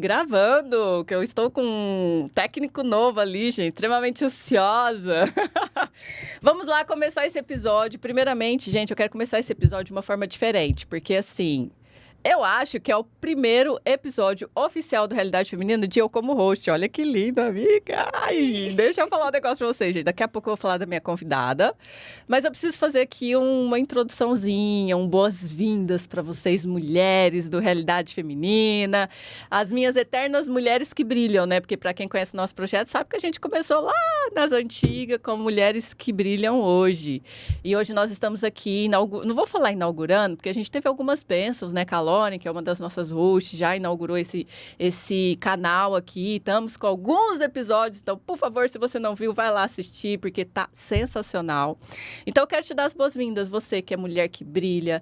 gravando, que eu estou com um técnico novo ali, gente, extremamente ansiosa. Vamos lá começar esse episódio. Primeiramente, gente, eu quero começar esse episódio de uma forma diferente, porque assim... Eu acho que é o primeiro episódio oficial do Realidade Feminina de eu como host. Olha que lindo, amiga. Ai, deixa eu falar um negócio pra vocês, gente. Daqui a pouco eu vou falar da minha convidada. Mas eu preciso fazer aqui uma introduçãozinha, boas-vindas para vocês, mulheres do Realidade Feminina. As minhas eternas mulheres que brilham, né? Porque para quem conhece o nosso projeto, sabe que a gente começou lá nas antigas com mulheres que brilham hoje. E hoje nós estamos aqui, não vou falar inaugurando, porque a gente teve algumas bênçãos, né, Calone, que é uma das nossas hosts, já inaugurou esse canal aqui. Estamos com alguns episódios, então, por favor, se você não viu, vai lá assistir, porque tá sensacional. Então, eu quero te dar as boas-vindas, você que é mulher que brilha,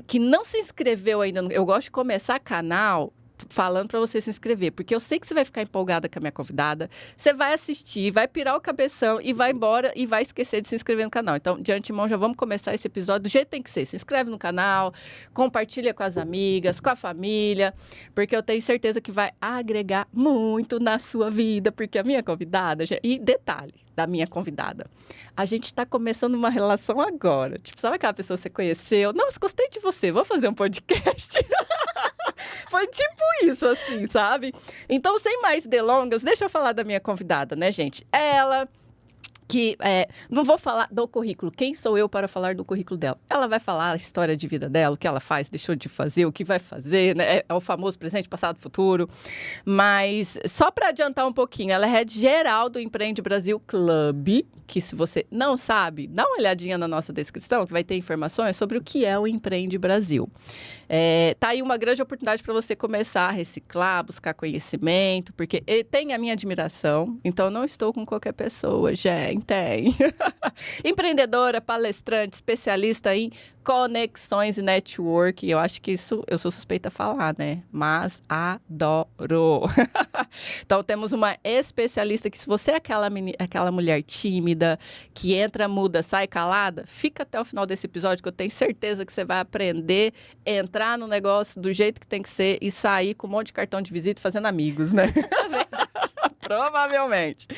que não se inscreveu ainda. Eu gosto de começar canal falando para você se inscrever, porque eu sei que você vai ficar empolgada com a minha convidada, você vai assistir, vai pirar o cabeção e vai embora e vai esquecer de se inscrever no canal. Então, de antemão, já vamos começar esse episódio do jeito que tem que ser. Se inscreve no canal, compartilha com as amigas, com a família, porque eu tenho certeza que vai agregar muito na sua vida, porque a minha convidada... E detalhe da minha convidada, a gente está começando uma relação agora. Tipo, sabe aquela pessoa que você conheceu? Nossa, gostei de você, vamos fazer um podcast? Foi tipo isso, assim, sabe? Então, sem mais delongas, deixa eu falar da minha convidada, né, gente? Ela... que não vou falar do currículo. Quem sou eu para falar do currículo dela? Ela vai falar a história de vida dela, o que ela faz, deixou de fazer, o que vai fazer, né? É o famoso presente, passado, futuro. Mas só para adiantar um pouquinho, ela é head geral do Empreende Brasil Club, que se você não sabe, dá uma olhadinha na nossa descrição, que vai ter informações sobre o que é o Empreende Brasil. Tá aí uma grande oportunidade para você começar a reciclar, buscar conhecimento, porque tem a minha admiração, então não estou com qualquer pessoa, gente. Tem. Empreendedora, palestrante, especialista em conexões e network. Eu acho que isso eu sou suspeita a falar, né? Mas adoro. Então, temos uma especialista que, se você é aquela mulher tímida, que entra muda, sai calada, fica até o final desse episódio, que eu tenho certeza que você vai aprender, entrar no negócio do jeito que tem que ser e sair com um monte de cartão de visita fazendo amigos, né? É verdade. Provavelmente.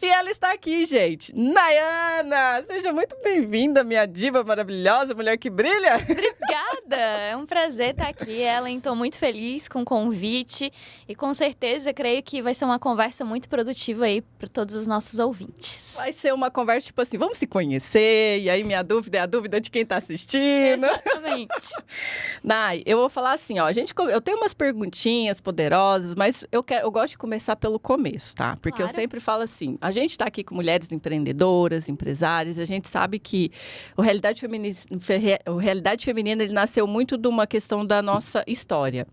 E ela está aqui, gente. Nayana! Seja muito bem-vinda, minha diva maravilhosa, mulher que brilha. Obrigada! É um prazer estar aqui, Ellen. Estou muito feliz com o convite e com certeza creio que vai ser uma conversa muito produtiva aí para todos os nossos ouvintes. Vai ser uma conversa tipo assim, vamos se conhecer, e aí minha dúvida é a dúvida de quem está assistindo. Exatamente. Nay, eu vou falar assim, ó, eu tenho umas perguntinhas poderosas, mas eu gosto de começar pelo começo, tá? Porque Claro. Eu sempre falo assim, a gente está aqui com mulheres empreendedoras, empresárias, a gente sabe que o Realidade Feminina, ele nasceu muito de uma questão da nossa história.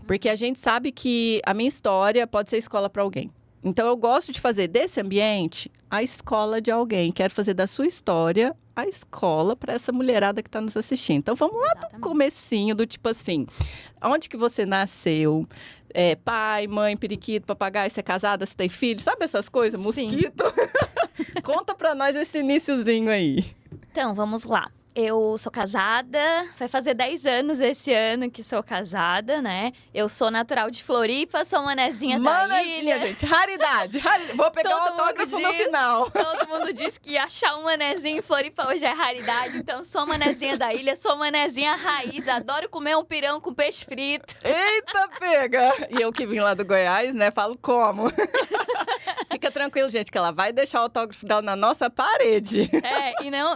Porque a gente sabe que a minha história pode ser escola para alguém. Então, eu gosto de fazer desse ambiente a escola de alguém. Quero fazer da sua história a escola para essa mulherada que está nos assistindo. Então, vamos lá do comecinho, do tipo assim, onde que você nasceu? Pai, mãe, periquito, papagaio, você é casada, você tem filho? Sabe essas coisas? Mosquito? Conta para nós esse iniciozinho aí. Então, vamos lá. Eu sou casada, vai fazer 10 anos esse ano que sou casada, né? Eu sou natural de Floripa, sou manezinha da ilha. Gente, raridade. Vou pegar o autógrafo no final. Todo mundo diz que achar um manezinho em Floripa hoje é raridade, então sou manezinha da ilha, sou manezinha raiz, adoro comer um pirão com peixe frito. Eita, pega! E eu que vim lá do Goiás, né, falo como. Fica tranquilo, gente, que ela vai deixar o autógrafo dela na nossa parede.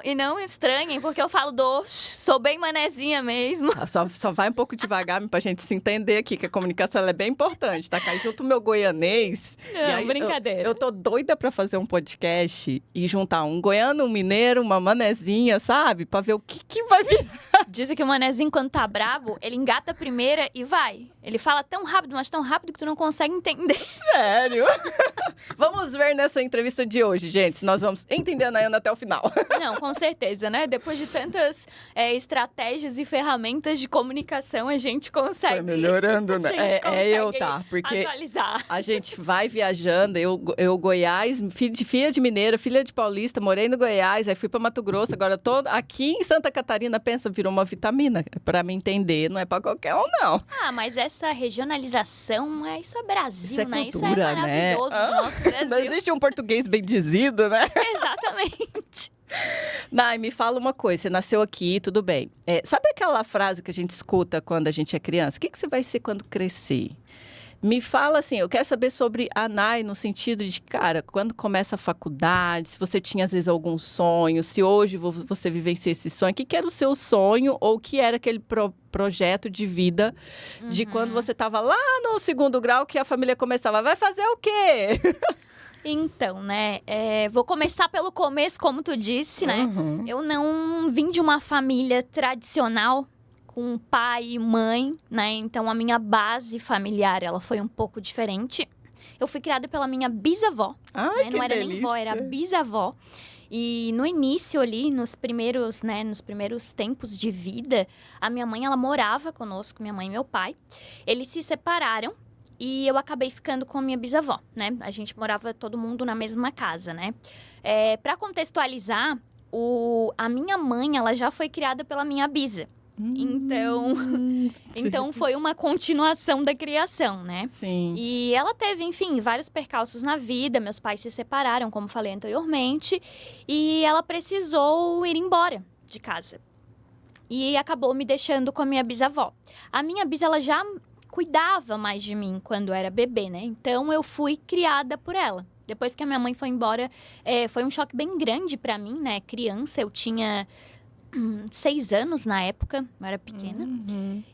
E não estranhem, porque eu falo sou bem manezinha mesmo. Só vai um pouco devagar pra gente se entender aqui, que a comunicação ela é bem importante, tá? Cai junto o meu goianês. Não, aí, brincadeira. Eu tô doida pra fazer um podcast e juntar um goiano, um mineiro, uma manezinha, sabe? Pra ver o que vai virar. Dizem que o manezinho, quando tá bravo, ele engata a primeira e vai. Ele fala tão rápido, mas tão rápido que tu não consegue entender. Sério? Vamos ver nessa entrevista de hoje, gente, se nós vamos entender a Nayana até o final. Não, com certeza, né? Depois de tantas estratégias e ferramentas de comunicação, a gente consegue... Foi melhorando, né? Porque atualizar. A gente vai viajando, eu Goiás, filha de mineira, filha de paulista, morei no Goiás, aí fui pra Mato Grosso, agora eu tô aqui em Santa Catarina, pensa, virou uma vitamina. Para me entender, não é para qualquer um, não. Ah, mas essa regionalização, isso é Brasil, Isso é né? cultura, isso é maravilhoso do nosso Brasil. Não existe um português bem dizido, né? Exatamente. Nai, me fala uma coisa, você nasceu aqui, tudo bem. Sabe aquela frase que a gente escuta quando a gente é criança? O que você vai ser quando crescer? Me fala assim, eu quero saber sobre a Nai no sentido de, cara, quando começa a faculdade, se você tinha às vezes algum sonho, se hoje você vivencia esse sonho, o que era o seu sonho ou o que era aquele projeto de vida de quando você estava lá no 2º grau que a família começava, vai fazer o quê? Então, né, vou começar pelo começo, como tu disse, né? Eu não vim de uma família tradicional, com pai e mãe, né? Então, a minha base familiar, ela foi um pouco diferente. Eu fui criada pela minha bisavó. Ai, né? que Não era delícia. nem vó, era bisavó. E no início ali, nos primeiros tempos de vida, a minha mãe, ela morava conosco, minha mãe e meu pai. Eles se separaram. E eu acabei ficando com a minha bisavó, né? A gente morava todo mundo na mesma casa, né? Para contextualizar, a minha mãe, ela já foi criada pela minha bisa. Então foi uma continuação da criação, né? Sim. E ela teve, enfim, vários percalços na vida. Meus pais se separaram, como falei anteriormente. E ela precisou ir embora de casa. E acabou me deixando com a minha bisavó. A minha bisa, ela já cuidava mais de mim quando era bebê, né? Então, eu fui criada por ela. Depois que a minha mãe foi embora, foi um choque bem grande pra mim, né? Criança, eu tinha 6 anos na época, eu era pequena.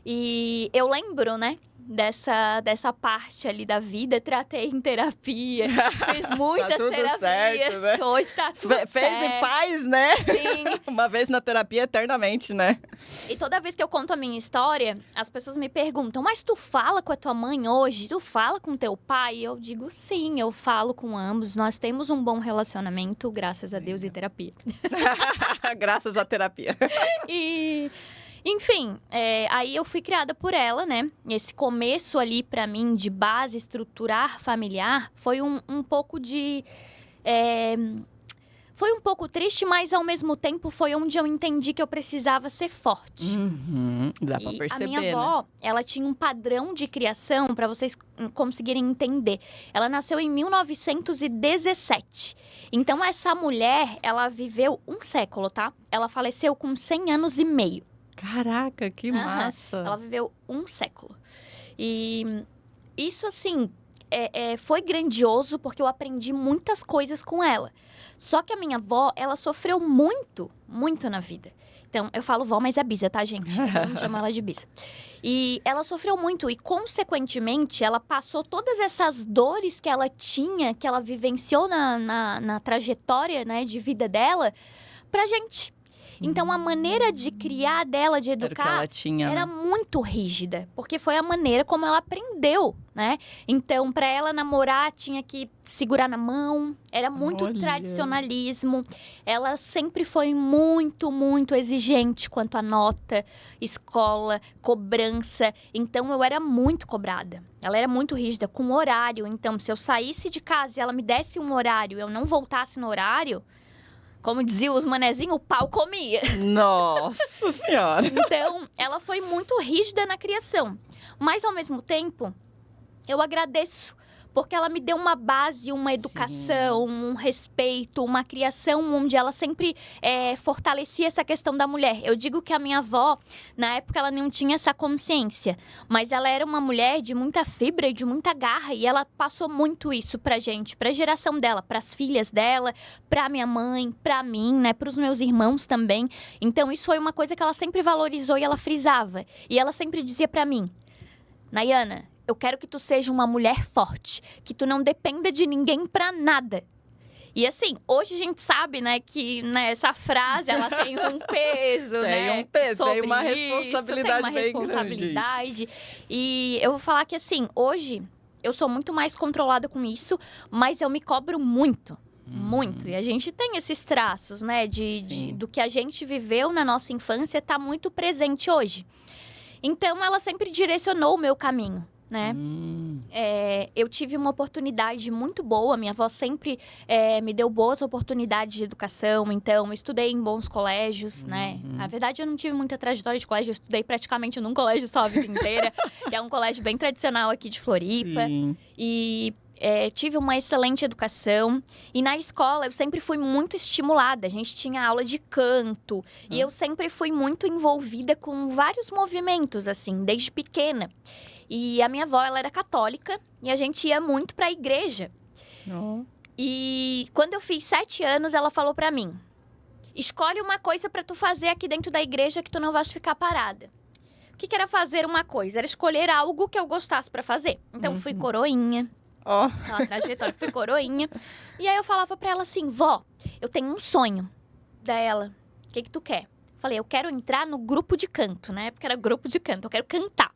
E eu lembro, né? Dessa parte ali da vida, tratei em terapia, fiz muitas tudo terapias, certo, né? hoje tá tudo Fez certo. e faz, né? Sim. Uma vez na terapia, eternamente, né? E toda vez que eu conto a minha história, as pessoas me perguntam, mas tu fala com a tua mãe hoje? Tu fala com teu pai? E eu digo, sim, eu falo com ambos. Nós temos um bom relacionamento, graças a Deus e terapia. Graças à terapia. E... Enfim, aí eu fui criada por ela, né? Esse começo ali, pra mim, de base, estruturar familiar, foi um pouco de... Foi um pouco triste, mas ao mesmo tempo foi onde eu entendi que eu precisava ser forte. Dá pra E perceber, a minha avó, ela tinha um padrão de criação, pra vocês conseguirem entender. Ela nasceu em 1917. Então, essa mulher, ela viveu um século, tá? Ela faleceu com 100 anos e meio. Caraca, que massa. Ela viveu um século. E isso, assim, foi grandioso porque eu aprendi muitas coisas com ela. Só que a minha avó, ela sofreu muito, muito na vida. Então, eu falo vó, mas é bisa, tá, gente? Eu não chamo ela de bisa. E ela sofreu muito e, consequentemente, ela passou todas essas dores que ela tinha, que ela vivenciou na trajetória, né, de vida dela, pra gente. Então, a maneira de criar dela, de Era o que educar, ela tinha, era né? muito rígida. Porque foi a maneira como ela aprendeu, né? Então, para ela namorar, tinha que segurar na mão. Era muito Olha. tradicionalismo. Ela sempre foi muito, muito exigente quanto a nota, escola, cobrança. Então, eu era muito cobrada. Ela era muito rígida, com horário. Então, se eu saísse de casa e ela me desse um horário e eu não voltasse no horário... Como diziam os manezinhos, o pau comia. Nossa Senhora. Então, ela foi muito rígida na criação. Mas, ao mesmo tempo, eu agradeço. Porque ela me deu uma base, uma educação, um respeito, uma criação onde ela sempre fortalecia essa questão da mulher. Eu digo que a minha avó, na época, ela não tinha essa consciência. Mas ela era uma mulher de muita fibra e de muita garra. E ela passou muito isso pra gente, pra geração dela, pras filhas dela, pra minha mãe, pra mim, né, pros meus irmãos também. Então, isso foi uma coisa que ela sempre valorizou e ela frisava. E ela sempre dizia pra mim, Nayana, eu quero que tu seja uma mulher forte, que tu não dependa de ninguém pra nada. E assim, hoje a gente sabe, né, que essa frase, ela tem um peso, Tem né? um peso, sobre tem uma isso, responsabilidade tem uma bem responsabilidade. E eu vou falar que assim, hoje eu sou muito mais controlada com isso, mas eu me cobro muito. Muito. E a gente tem esses traços, né, do que a gente viveu na nossa infância, tá muito presente hoje. Então, ela sempre direcionou o meu caminho. Né? Eu tive uma oportunidade muito boa. Minha avó sempre me deu boas oportunidades de educação. Então, eu estudei em bons colégios, né? Na verdade, eu não tive muita trajetória de colégio. Eu estudei praticamente num colégio só a vida inteira. Que é um colégio bem tradicional aqui de Floripa. Sim. E tive uma excelente educação. E na escola, eu sempre fui muito estimulada. A gente tinha aula de canto. E eu sempre fui muito envolvida com vários movimentos, assim, desde pequena. E a minha avó, ela era católica. E a gente ia muito pra igreja. Oh. E quando eu fiz 7 anos, ela falou pra mim: escolhe uma coisa pra tu fazer aqui dentro da igreja que tu não vais ficar parada. O que era fazer uma coisa? Era escolher algo que eu gostasse pra fazer. Então, fui coroinha. Ó. Aquela trajetória, fui coroinha. E aí eu falava pra ela assim: vó, eu tenho um sonho. Daí ela: o que tu quer? Falei: eu quero entrar no grupo de canto. Na época era grupo de canto, eu quero cantar.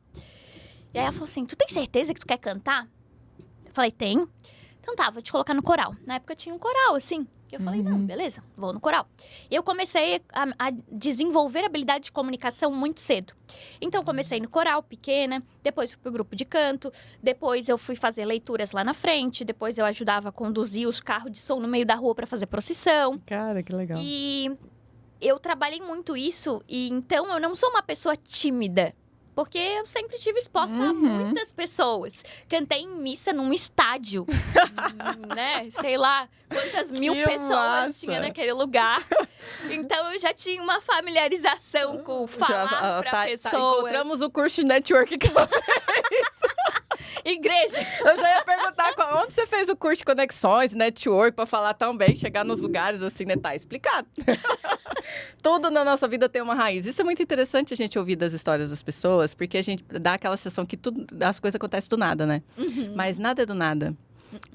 E aí ela falou assim: tu tem certeza que tu quer cantar? Eu falei: tenho. Então tá, vou te colocar no coral. Na época tinha um coral, assim. Eu falei: não, beleza, vou no coral. E eu comecei a desenvolver habilidade de comunicação muito cedo. Então, comecei no coral, pequena. Depois fui pro grupo de canto. Depois eu fui fazer leituras lá na frente. Depois eu ajudava a conduzir os carros de som no meio da rua para fazer procissão. Cara, que legal. E eu trabalhei muito isso. E então, eu não sou uma pessoa tímida. Porque eu sempre estive exposta a muitas pessoas. Cantei em missa num estádio, né? Sei lá quantas mil pessoas massa. tinha naquele lugar. Então, eu já tinha uma familiarização com falar pra pessoas. Encontramos o curso de network que ela fez. Igreja. Eu já ia perguntar onde você fez o curso de conexões, network, pra falar tão bem, chegar nos lugares assim, né? Tá explicado. Tudo na nossa vida tem uma raiz. Isso é muito interessante a gente ouvir das histórias das pessoas, porque a gente dá aquela sensação que as coisas acontecem do nada, né? Mas nada é do nada.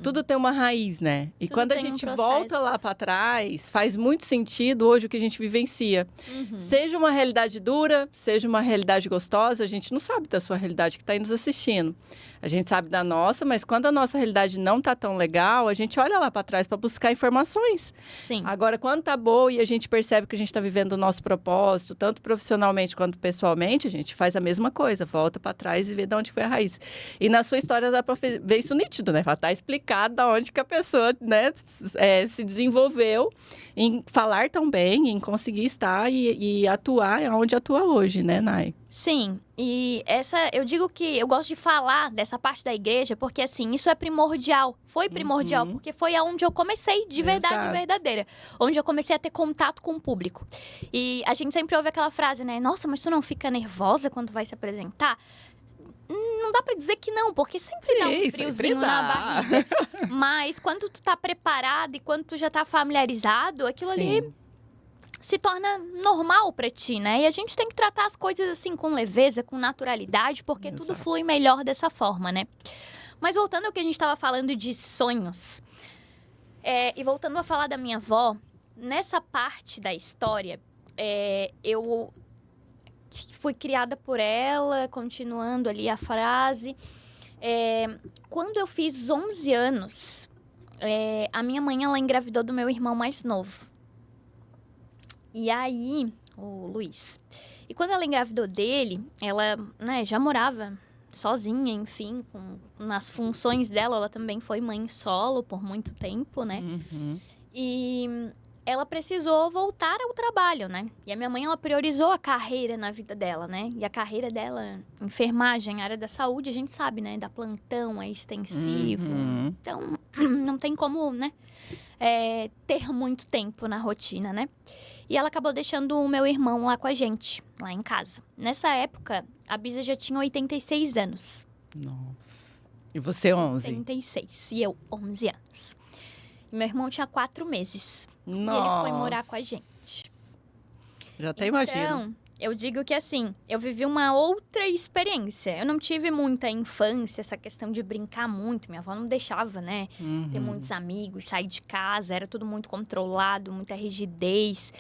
Tudo tem uma raiz, né? E Tudo quando a tem um gente processo. volta lá pra trás, faz muito sentido hoje o que a gente vivencia. Seja uma realidade dura, seja uma realidade gostosa, a gente não sabe da sua realidade que tá aí nos assistindo. A gente sabe da nossa, mas quando a nossa realidade não tá tão legal, a gente olha lá pra trás pra buscar informações. Sim. Agora, quando tá boa e a gente percebe que a gente tá vivendo o nosso propósito, tanto profissionalmente quanto pessoalmente, a gente faz a mesma coisa, volta pra trás e vê de onde foi a raiz. E na sua história dá pra ver isso nítido, né? Tá explicado da onde que a pessoa, né, se desenvolveu em falar tão bem, em conseguir estar e atuar onde atua hoje, né, Nai? Sim, e eu digo que eu gosto de falar dessa parte da igreja, porque assim, isso é primordial. Foi primordial, porque foi aonde eu comecei de verdade Exato. verdadeira. Onde eu comecei a ter contato com o público. E a gente sempre ouve aquela frase, né? Nossa, mas tu não fica nervosa quando vai se apresentar? Não dá pra dizer que não, porque sempre dá um friozinho na barriga. Mas quando tu tá preparado e quando tu já tá familiarizado, aquilo ali se torna normal pra ti, né? E a gente tem que tratar as coisas assim com leveza, com naturalidade, porque tudo flui melhor dessa forma, né? Mas voltando ao que a gente estava falando de sonhos, e voltando a falar da minha avó, nessa parte da história, eu fui criada por ela, continuando ali a frase. Quando eu fiz 11 anos, a minha mãe, ela engravidou do meu irmão mais novo. E aí, o Luiz. E quando ela engravidou dele, ela, né, já morava sozinha, enfim, nas funções dela. Ela também foi mãe solo por muito tempo, né? E ela precisou voltar ao trabalho, né? E a minha mãe, ela priorizou a carreira na vida dela, né? E a carreira dela, enfermagem, área da saúde, a gente sabe, né? Da plantão, é extensivo. Então, não tem como, né? Ter muito tempo na rotina, né? E ela acabou deixando o meu irmão lá com a gente, lá em casa. Nessa época, a Bisa já tinha 86 anos. Nossa. E você 11? 86. E eu, 11 anos. E meu irmão tinha 4 meses. Nossa. E ele foi morar com a gente. Já até imagino. Então, eu digo que assim, eu vivi uma outra experiência. Eu não tive muita infância, essa questão de brincar muito. Minha avó não deixava, né? Ter muitos amigos, sair de casa. Era tudo muito controlado, muita rigidez.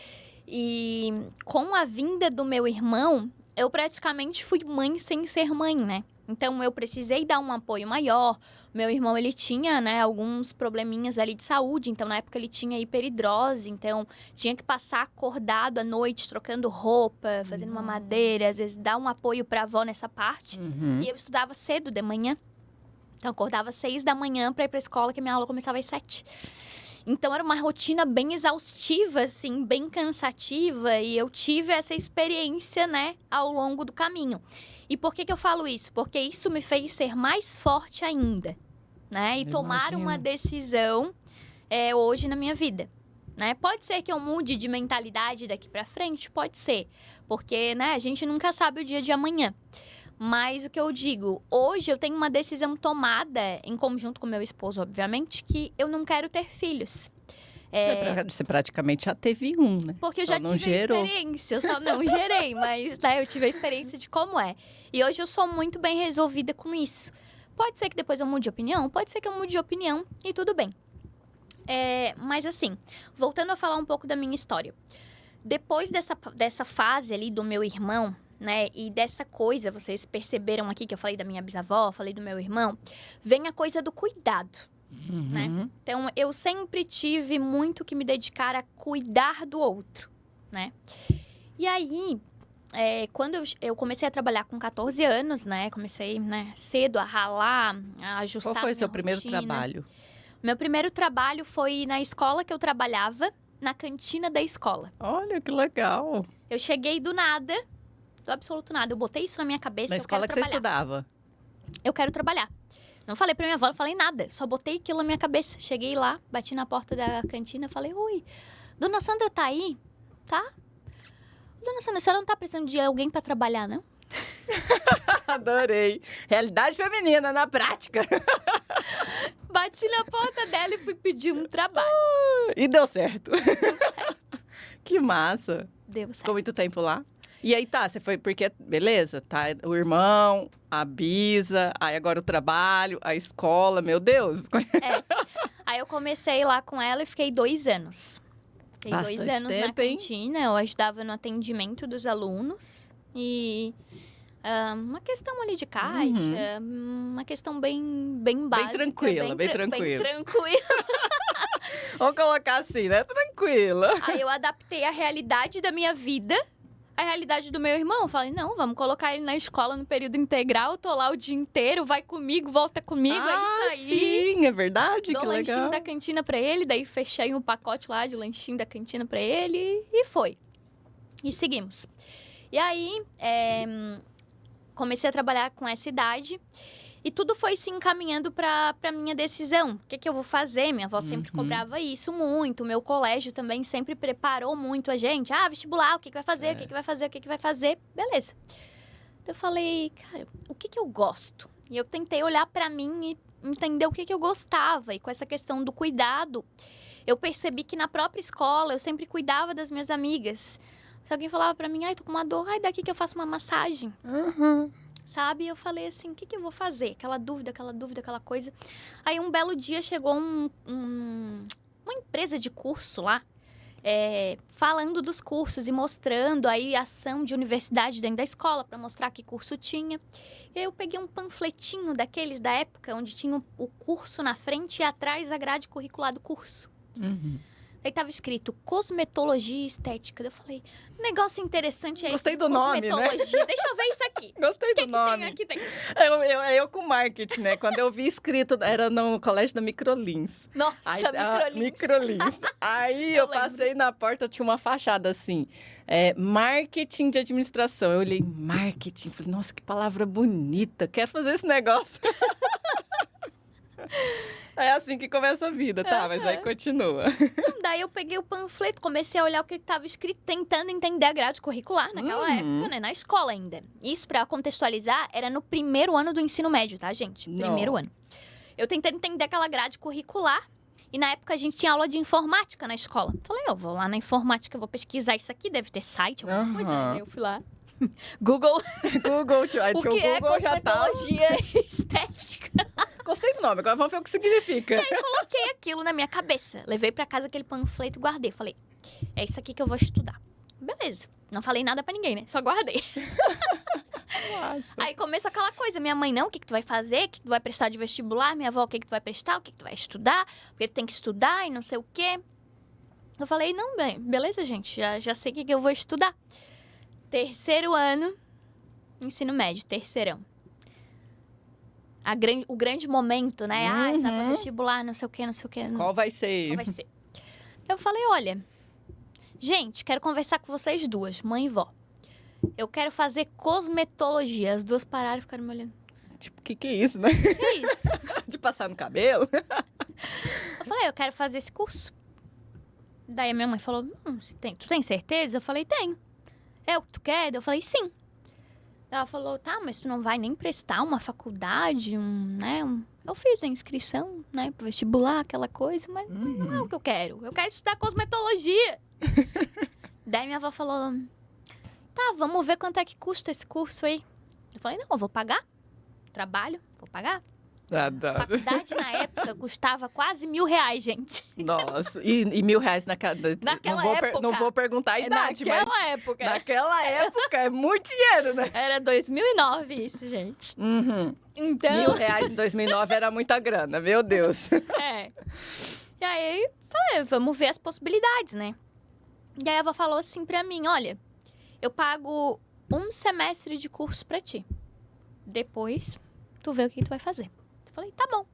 E com a vinda do meu irmão, eu praticamente fui mãe sem ser mãe, né? Então, eu precisei dar um apoio maior. Meu irmão, ele tinha, né, alguns probleminhas ali de saúde. Então, na época, ele tinha hiperidrose. Então, tinha que passar acordado à noite, trocando roupa, fazendo uma madeira. Às vezes, dar um apoio pra avó nessa parte. E eu estudava cedo de manhã. Então, eu acordava às 6 da manhã pra ir pra escola, que minha aula começava às 7. Então, era uma rotina bem exaustiva, assim, bem cansativa. E eu tive essa experiência, né, ao longo do caminho. E por que eu falo isso? Porque isso me fez ser mais forte ainda, né? E tomar uma decisão hoje na minha vida. Né? Pode ser que eu mude de mentalidade daqui pra frente? Pode ser. Porque, né, a gente nunca sabe o dia de amanhã. Mas o que eu digo, hoje eu tenho uma decisão tomada, em conjunto com meu esposo, obviamente, que eu não quero ter filhos. Você praticamente já teve um, né? Porque eu já tive a experiência, eu só não gerei, mas né, eu tive a experiência de como é. E hoje eu sou muito bem resolvida com isso. Pode ser que depois eu mude de opinião, pode ser que eu mude de opinião e tudo bem. Mas assim, voltando a falar um pouco da minha história. Depois dessa fase ali do meu irmão, né, e dessa coisa, vocês perceberam aqui que eu falei da minha bisavó, falei do meu irmão, vem a coisa do cuidado, né? Então, eu sempre tive muito que me dedicar a cuidar do outro, né? E aí, quando eu comecei a trabalhar com 14 anos, né, comecei, né, cedo a ralar, a ajustar. Qual foi o seu primeiro rotina. trabalho? Meu primeiro trabalho foi na escola que eu trabalhava, na cantina da escola. Olha, que legal. Eu cheguei do nada, do absoluto nada. Eu botei isso na minha cabeça, Na escola que você estudava? Eu quero trabalhar. Não falei pra minha avó, não falei nada. Só botei aquilo na minha cabeça. Cheguei lá, bati na porta da cantina, falei, oi, dona Sandra tá aí? Tá? Dona Sandra, a senhora não tá precisando de alguém pra trabalhar, não? Adorei. Realidade feminina na prática. Bati na porta dela e fui pedir um trabalho. E deu certo. Deu certo. Que massa. Deu certo. Ficou muito tempo lá? E aí você foi porque, beleza, tá o irmão, a bisa, aí agora o trabalho, a escola, meu Deus. Aí eu comecei lá com ela e fiquei 2 anos. Fiquei Bastante 2 anos tempo, na cantina, eu ajudava no atendimento dos alunos. E uma questão ali de caixa, uma questão bem básica. Bem tranquila. Bem tranquila. Vamos colocar assim, né? Tranquila. Aí eu adaptei a realidade da minha vida à realidade do meu irmão. Eu falei, não, vamos colocar ele na escola no período integral, tô lá o dia inteiro, vai comigo, volta comigo, é isso aí. Sim, é verdade, Dou que lanchinho legal. da cantina pra ele, daí fechei um pacote lá de lanchinho da cantina pra ele e foi. E seguimos. E aí, comecei a trabalhar com essa idade e tudo foi se encaminhando pra minha decisão. O que eu vou fazer? Minha avó sempre cobrava isso muito. Meu colégio também sempre preparou muito a gente. Vestibular, o que vai fazer? O que vai fazer? O que vai fazer? Beleza. Eu falei, cara, o que eu gosto? E eu tentei olhar pra mim e entender o que eu gostava. E com essa questão do cuidado, eu percebi que na própria escola eu sempre cuidava das minhas amigas. Se alguém falava pra mim, tô com uma dor, daqui que eu faço uma massagem. Sabe? Eu falei assim, o que eu vou fazer? Aquela dúvida, aquela coisa. Aí um belo dia chegou uma empresa de curso lá, falando dos cursos e mostrando aí a ação de universidade dentro da escola para mostrar que curso tinha. E aí eu peguei um panfletinho daqueles da época, onde tinha o curso na frente e atrás a grade curricular do curso. Aí tava escrito cosmetologia e estética. Eu falei, negócio interessante é Gostei esse do nome, né? cosmetologia. Deixa eu ver isso aqui. Gostei do nome. Aqui tem. Eu com marketing, né? Quando eu vi escrito, era no colégio da Microlins. Nossa, Microlins. Microlins. Aí eu passei na porta, tinha uma fachada assim, marketing de administração. Eu olhei, marketing, falei, nossa, que palavra bonita, quero fazer esse negócio. É assim que começa a vida, tá? Mas aí continua. Daí eu peguei o panfleto, comecei a olhar o que estava escrito, tentando entender a grade curricular naquela época, né? Na escola ainda. Isso, pra contextualizar, era no primeiro ano do ensino médio, tá, gente? Primeiro ano. Eu tentei entender aquela grade curricular. E na época a gente tinha aula de informática na escola. Falei, eu vou lá na informática, vou pesquisar isso aqui, deve ter site, alguma coisa. Aí eu fui lá. Google. O que é cosmetologia estética? Gostei do nome, agora vamos ver o que significa. E aí coloquei aquilo na minha cabeça. Levei pra casa aquele panfleto e guardei. Falei, é isso aqui que eu vou estudar. Beleza. Não falei nada pra ninguém, né? Só guardei. Nossa. Aí começa aquela coisa. Minha mãe, não, o que tu vai fazer? O que tu vai prestar de vestibular? Minha avó, o que tu vai prestar? O que tu vai estudar? Porque tu tem que estudar e não sei o quê. Eu falei, não, bem, beleza, gente. Já sei o que eu vou estudar. Terceiro ano, ensino médio, terceirão. o grande momento, né? Ah, está para vestibular, não sei o quê, não sei o quê. Qual vai ser? Qual vai ser? Eu falei, olha, gente, quero conversar com vocês duas, mãe e vó. Eu quero fazer cosmetologia. As duas pararam e ficaram me olhando. Tipo, o que é isso, né? Que é isso? De passar no cabelo? Eu falei, eu quero fazer esse curso. Daí a minha mãe falou, tu tem certeza? Eu falei, tenho. É o que tu quer? Eu falei, sim. Ela falou, tá, mas tu não vai nem prestar uma faculdade, Eu fiz a inscrição, né, pro vestibular, aquela coisa, mas não é o que eu quero. Eu quero estudar cosmetologia. Daí minha avó falou, tá, vamos ver quanto é que custa esse curso aí. Eu falei, não, eu vou pagar. Trabalho, vou pagar. Adoro. Faculdade na época custava quase R$1.000, gente. Nossa, e R$1.000 Naquela época. Não vou perguntar a idade, mas... Naquela época. Naquela época é muito dinheiro, né? Era 2009 isso, gente. Então... R$1.000 em 2009 era muita grana, meu Deus. É. E aí, falei, vamos ver as possibilidades, né? E aí a avó falou assim pra mim, olha, eu pago 1 semestre de curso pra ti. Depois, tu vê o que tu vai fazer. Eu falei, tá bom.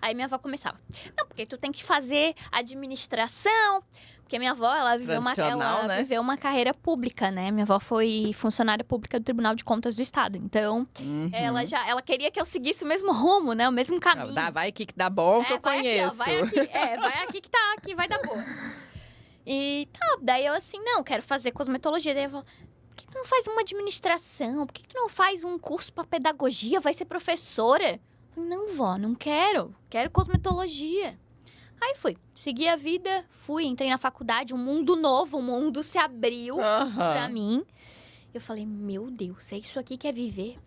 Aí minha avó começava, não, porque tu tem que fazer administração, porque minha avó, ela viveu uma carreira pública, né? Minha avó foi funcionária pública do Tribunal de Contas do Estado, então ela queria que eu seguisse o mesmo rumo, né? O mesmo caminho. Vai aqui que dá bom, que eu conheço. Vai aqui que vai dar boa. E tá, daí eu assim, não, quero fazer cosmetologia. Daí eu falo, por que tu não faz uma administração? Por que tu não faz um curso pra pedagogia? Vai ser professora? Eu falei, não, vó, não quero. Quero cosmetologia. Aí fui, segui a vida, entrei na faculdade, um mundo novo, o mundo se abriu pra mim. Eu falei, meu Deus, é isso aqui que é viver?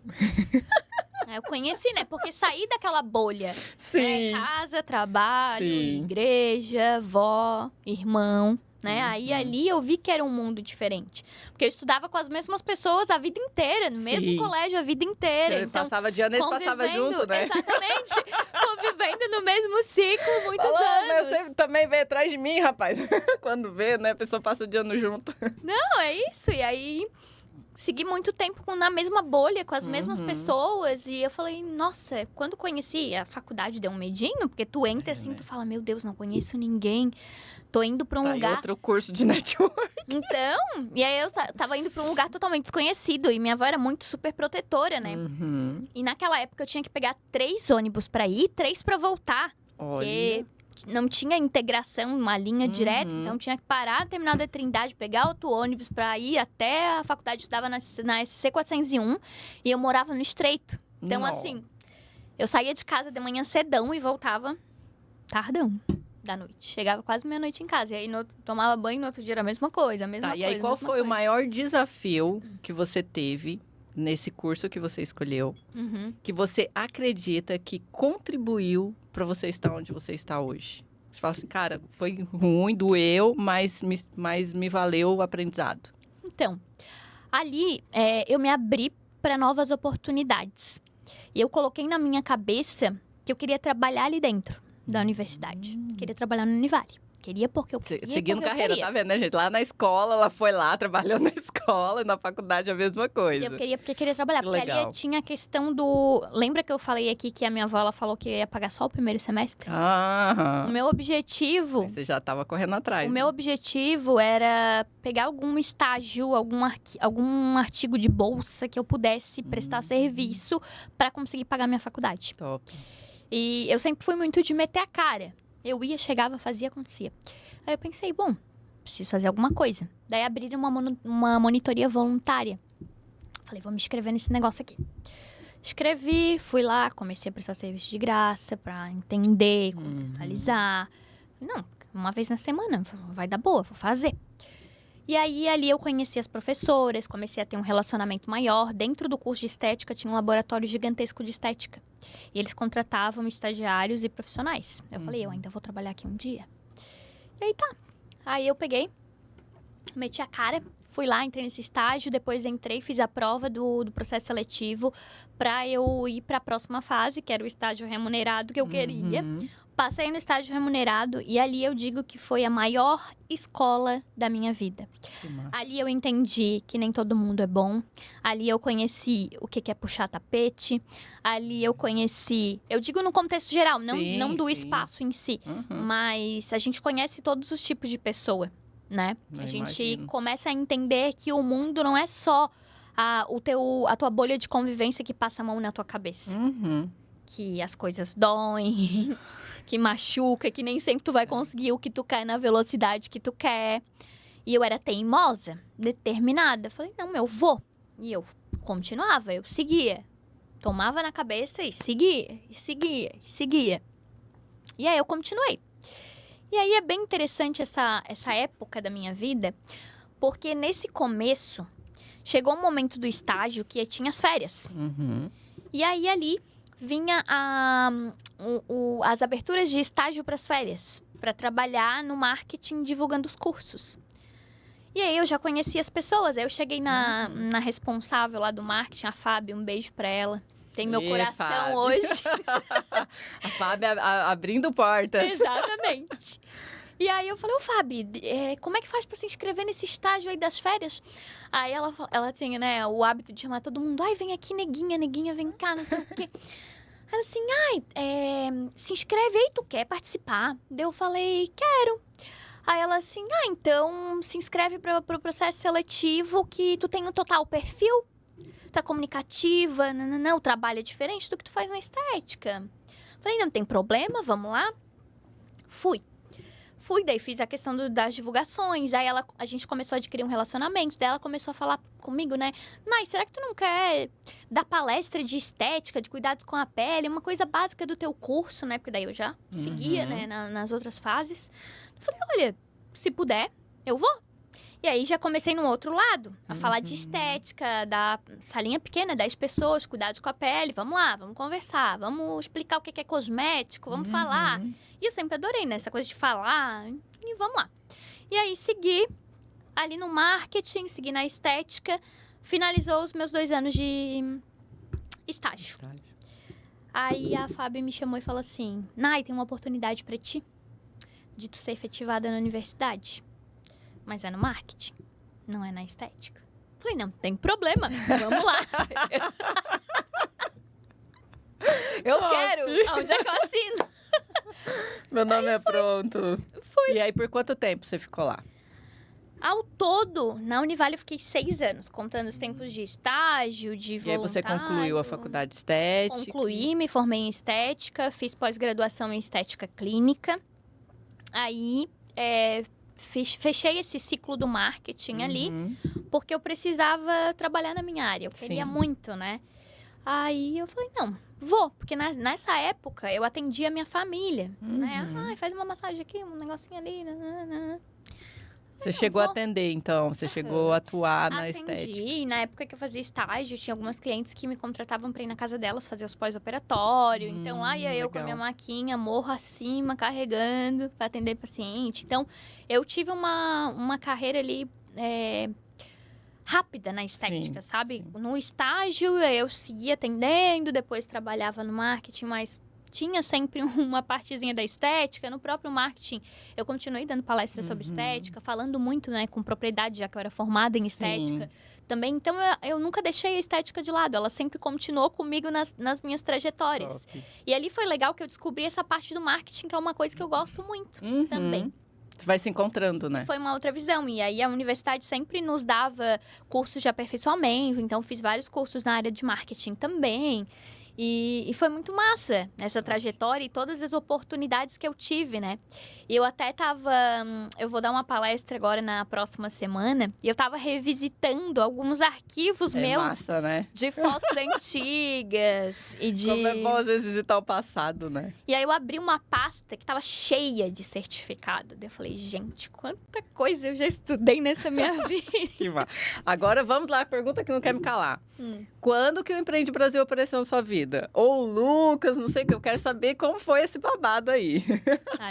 Aí eu conheci, né? Porque saí daquela bolha. Sim. Né? Casa, trabalho, igreja, vó, irmão, né? Aí ali eu vi que era um mundo diferente. Porque eu estudava com as mesmas pessoas a vida inteira, no mesmo colégio a vida inteira. Você então, passava de ano e eles passavam junto, né? Exatamente. Convivendo no mesmo ciclo, muitos anos. Mas você também veio atrás de mim, rapaz. Quando vê, né? A pessoa passa o de ano junto. Não, é isso. E aí... segui muito tempo na mesma bolha, com as mesmas pessoas. E eu falei, nossa, quando conheci a faculdade, deu um medinho. Porque tu entra assim, tu fala, meu Deus, não conheço ninguém. Tô indo pra um lugar... outro curso de network. Então, e aí eu tava indo pra um lugar totalmente desconhecido. E minha avó era muito super protetora, né? E naquela época eu tinha que pegar 3 ônibus pra ir e 3 pra voltar. Porque... não tinha integração, uma linha direta, então tinha que parar no terminal da Trindade, pegar outro ônibus pra ir até a faculdade. Eu estudava na SC 401 e eu morava no Estreito. Então, assim, eu saía de casa de manhã cedão e voltava tardão da noite. Chegava quase meia-noite em casa. E aí tomava banho, no outro dia era a mesma coisa, E aí, qual foi o maior desafio que você teve nesse curso que você escolheu, que você acredita que contribuiu para você estar onde você está hoje? Você fala assim, cara, foi ruim, doeu, mas me valeu o aprendizado. Então, ali eu me abri para novas oportunidades. E eu coloquei na minha cabeça que eu queria trabalhar ali dentro da universidade. Queria trabalhar no Univale. Queria porque eu queria. Seguindo carreira, tá vendo, né, gente? Lá na escola, ela foi lá, trabalhando na escola, e na faculdade a mesma coisa. E eu queria porque queria trabalhar. Porque legal. Ali tinha a questão do... Lembra que eu falei aqui que a minha avó ela falou que ia pagar só o primeiro semestre? O meu objetivo... Você já estava correndo atrás. O meu objetivo era pegar algum estágio, algum artigo de bolsa que eu pudesse prestar serviço para conseguir pagar minha faculdade. Top. E eu sempre fui muito de meter a cara. Eu ia, chegava, fazia, acontecia. Aí eu pensei, bom, preciso fazer alguma coisa. Daí abriram uma monitoria voluntária. Falei, vou me inscrever nesse negócio aqui. Escrevi, fui lá, comecei a prestar serviço de graça pra entender, contextualizar. Não, uma vez na semana, vai dar boa, vou fazer. E aí, ali eu conheci as professoras, comecei a ter um relacionamento maior. Dentro do curso de estética, tinha um laboratório gigantesco de estética. E eles contratavam estagiários e profissionais. Eu falei, eu ainda vou trabalhar aqui um dia. E aí, tá. Aí eu peguei, meti a cara, fui lá, entrei nesse estágio. Depois entrei, fiz a prova do processo seletivo pra eu ir pra próxima fase, que era o estágio remunerado que eu queria. Passei no estágio remunerado e ali eu digo que foi a maior escola da minha vida. Que massa. Ali eu entendi que nem todo mundo é bom. Ali eu conheci o que é puxar tapete. Ali eu conheci... Eu digo no contexto geral, não do espaço em si. Mas a gente conhece todos os tipos de pessoa, né? Eu a gente imagino. começa a entender que o mundo não é só a tua bolha de convivência que passa a mão na tua cabeça. Que as coisas doem, que machuca, que nem sempre tu vai conseguir o que tu quer na velocidade que tu quer. E eu era teimosa, determinada. Falei, não, eu vou. E eu continuava, eu seguia. Tomava na cabeça e seguia, e seguia, e seguia. E aí eu continuei. E aí é bem interessante essa época da minha vida, porque nesse começo, chegou um momento do estágio que tinha as férias. E aí ali vinha as aberturas de estágio para as férias, para trabalhar no marketing divulgando os cursos. E aí eu já conhecia as pessoas, aí eu cheguei na responsável lá do marketing, a Fábio, um beijo para ela. Tem meu coração Fábio. hoje. A Fábia abrindo portas. Exatamente. E aí eu falei, ô Fábio, como é que faz pra se inscrever nesse estágio aí das férias? Aí ela tinha, né, o hábito de chamar todo mundo, ai, vem aqui, neguinha, vem cá, não sei o quê. Ela assim, se inscreve aí, tu quer participar? Daí eu falei, quero. Aí ela assim, então se inscreve pro processo seletivo que tu tem um total perfil, tu é comunicativa, não, o trabalho é diferente do que tu faz na estética. Falei, não tem problema, vamos lá. Fui, daí fiz a questão das divulgações, aí a gente começou a adquirir um relacionamento, daí ela começou a falar comigo, né? Nai, será que tu não quer dar palestra de estética, de cuidados com a pele, uma coisa básica do teu curso, né? Porque daí eu já seguia, né, nas outras fases. Eu falei, olha, se puder, eu vou. E aí já comecei no outro lado, a falar de estética, da salinha pequena, 10 pessoas, cuidados com a pele, vamos lá, vamos conversar, vamos explicar o que é cosmético, vamos falar. E eu sempre adorei, né? Essa coisa de falar. E vamos lá. E aí, segui ali no marketing, segui na estética. Finalizou os meus 2 anos de estágio. Aí, a Fábio me chamou e falou assim, Nai, tem uma oportunidade pra ti de tu ser efetivada na universidade. Mas é no marketing, não é na estética. Falei, não, tem problema. Vamos lá. Eu quero. Aonde é que eu assino? Meu nome é pronto. Fui. E aí, por quanto tempo você ficou lá? Ao todo, na Univale eu fiquei 6 anos, contando os tempos de estágio, de voluntário. E aí você concluiu a faculdade de estética? Concluí, me formei em estética, fiz pós-graduação em estética clínica. Aí, fechei esse ciclo do marketing ali, porque eu precisava trabalhar na minha área. Eu queria muito, né? Aí eu falei, não, vou. Porque nessa época eu atendia a minha família, né? Faz uma massagem aqui, um negocinho ali, Você chegou a atender, então? Você chegou a atuar na Atendi. estética? E na época que eu fazia estágio, tinha algumas clientes que me contratavam pra ir na casa delas fazer os pós-operatórios. Então, lá ia eu com a minha maquinha, morro acima, carregando pra atender paciente. Então, eu tive uma carreira ali rápida na estética, sabe? No estágio, eu seguia atendendo, depois trabalhava no marketing, mas tinha sempre uma partezinha da estética. No próprio marketing, eu continuei dando palestras sobre estética, falando muito, né, com propriedade, já que eu era formada em estética também. Então, eu nunca deixei a estética de lado. Ela sempre continuou comigo nas minhas trajetórias. Top. E ali foi legal que eu descobri essa parte do marketing, que é uma coisa que eu gosto muito também. Você vai se encontrando, né? Foi uma outra visão. E aí, a universidade sempre nos dava cursos de aperfeiçoamento. Então, fiz vários cursos na área de marketing também. E foi muito massa essa trajetória e todas as oportunidades que eu tive, né? E eu até tava... Eu vou dar uma palestra agora na próxima semana. E eu tava revisitando alguns arquivos meus massa, né? de fotos antigas e de... Como é bom, às vezes, visitar o passado, né? E aí, eu abri uma pasta que tava cheia de certificado. Daí eu falei, gente, quanta coisa eu já estudei nessa minha vida. Que massa. Agora, vamos lá, a pergunta que não quer me calar. Quando que o Empreende Brasil apareceu na sua vida? Ou o Lucas, não sei o que. Eu quero saber como foi esse babado aí.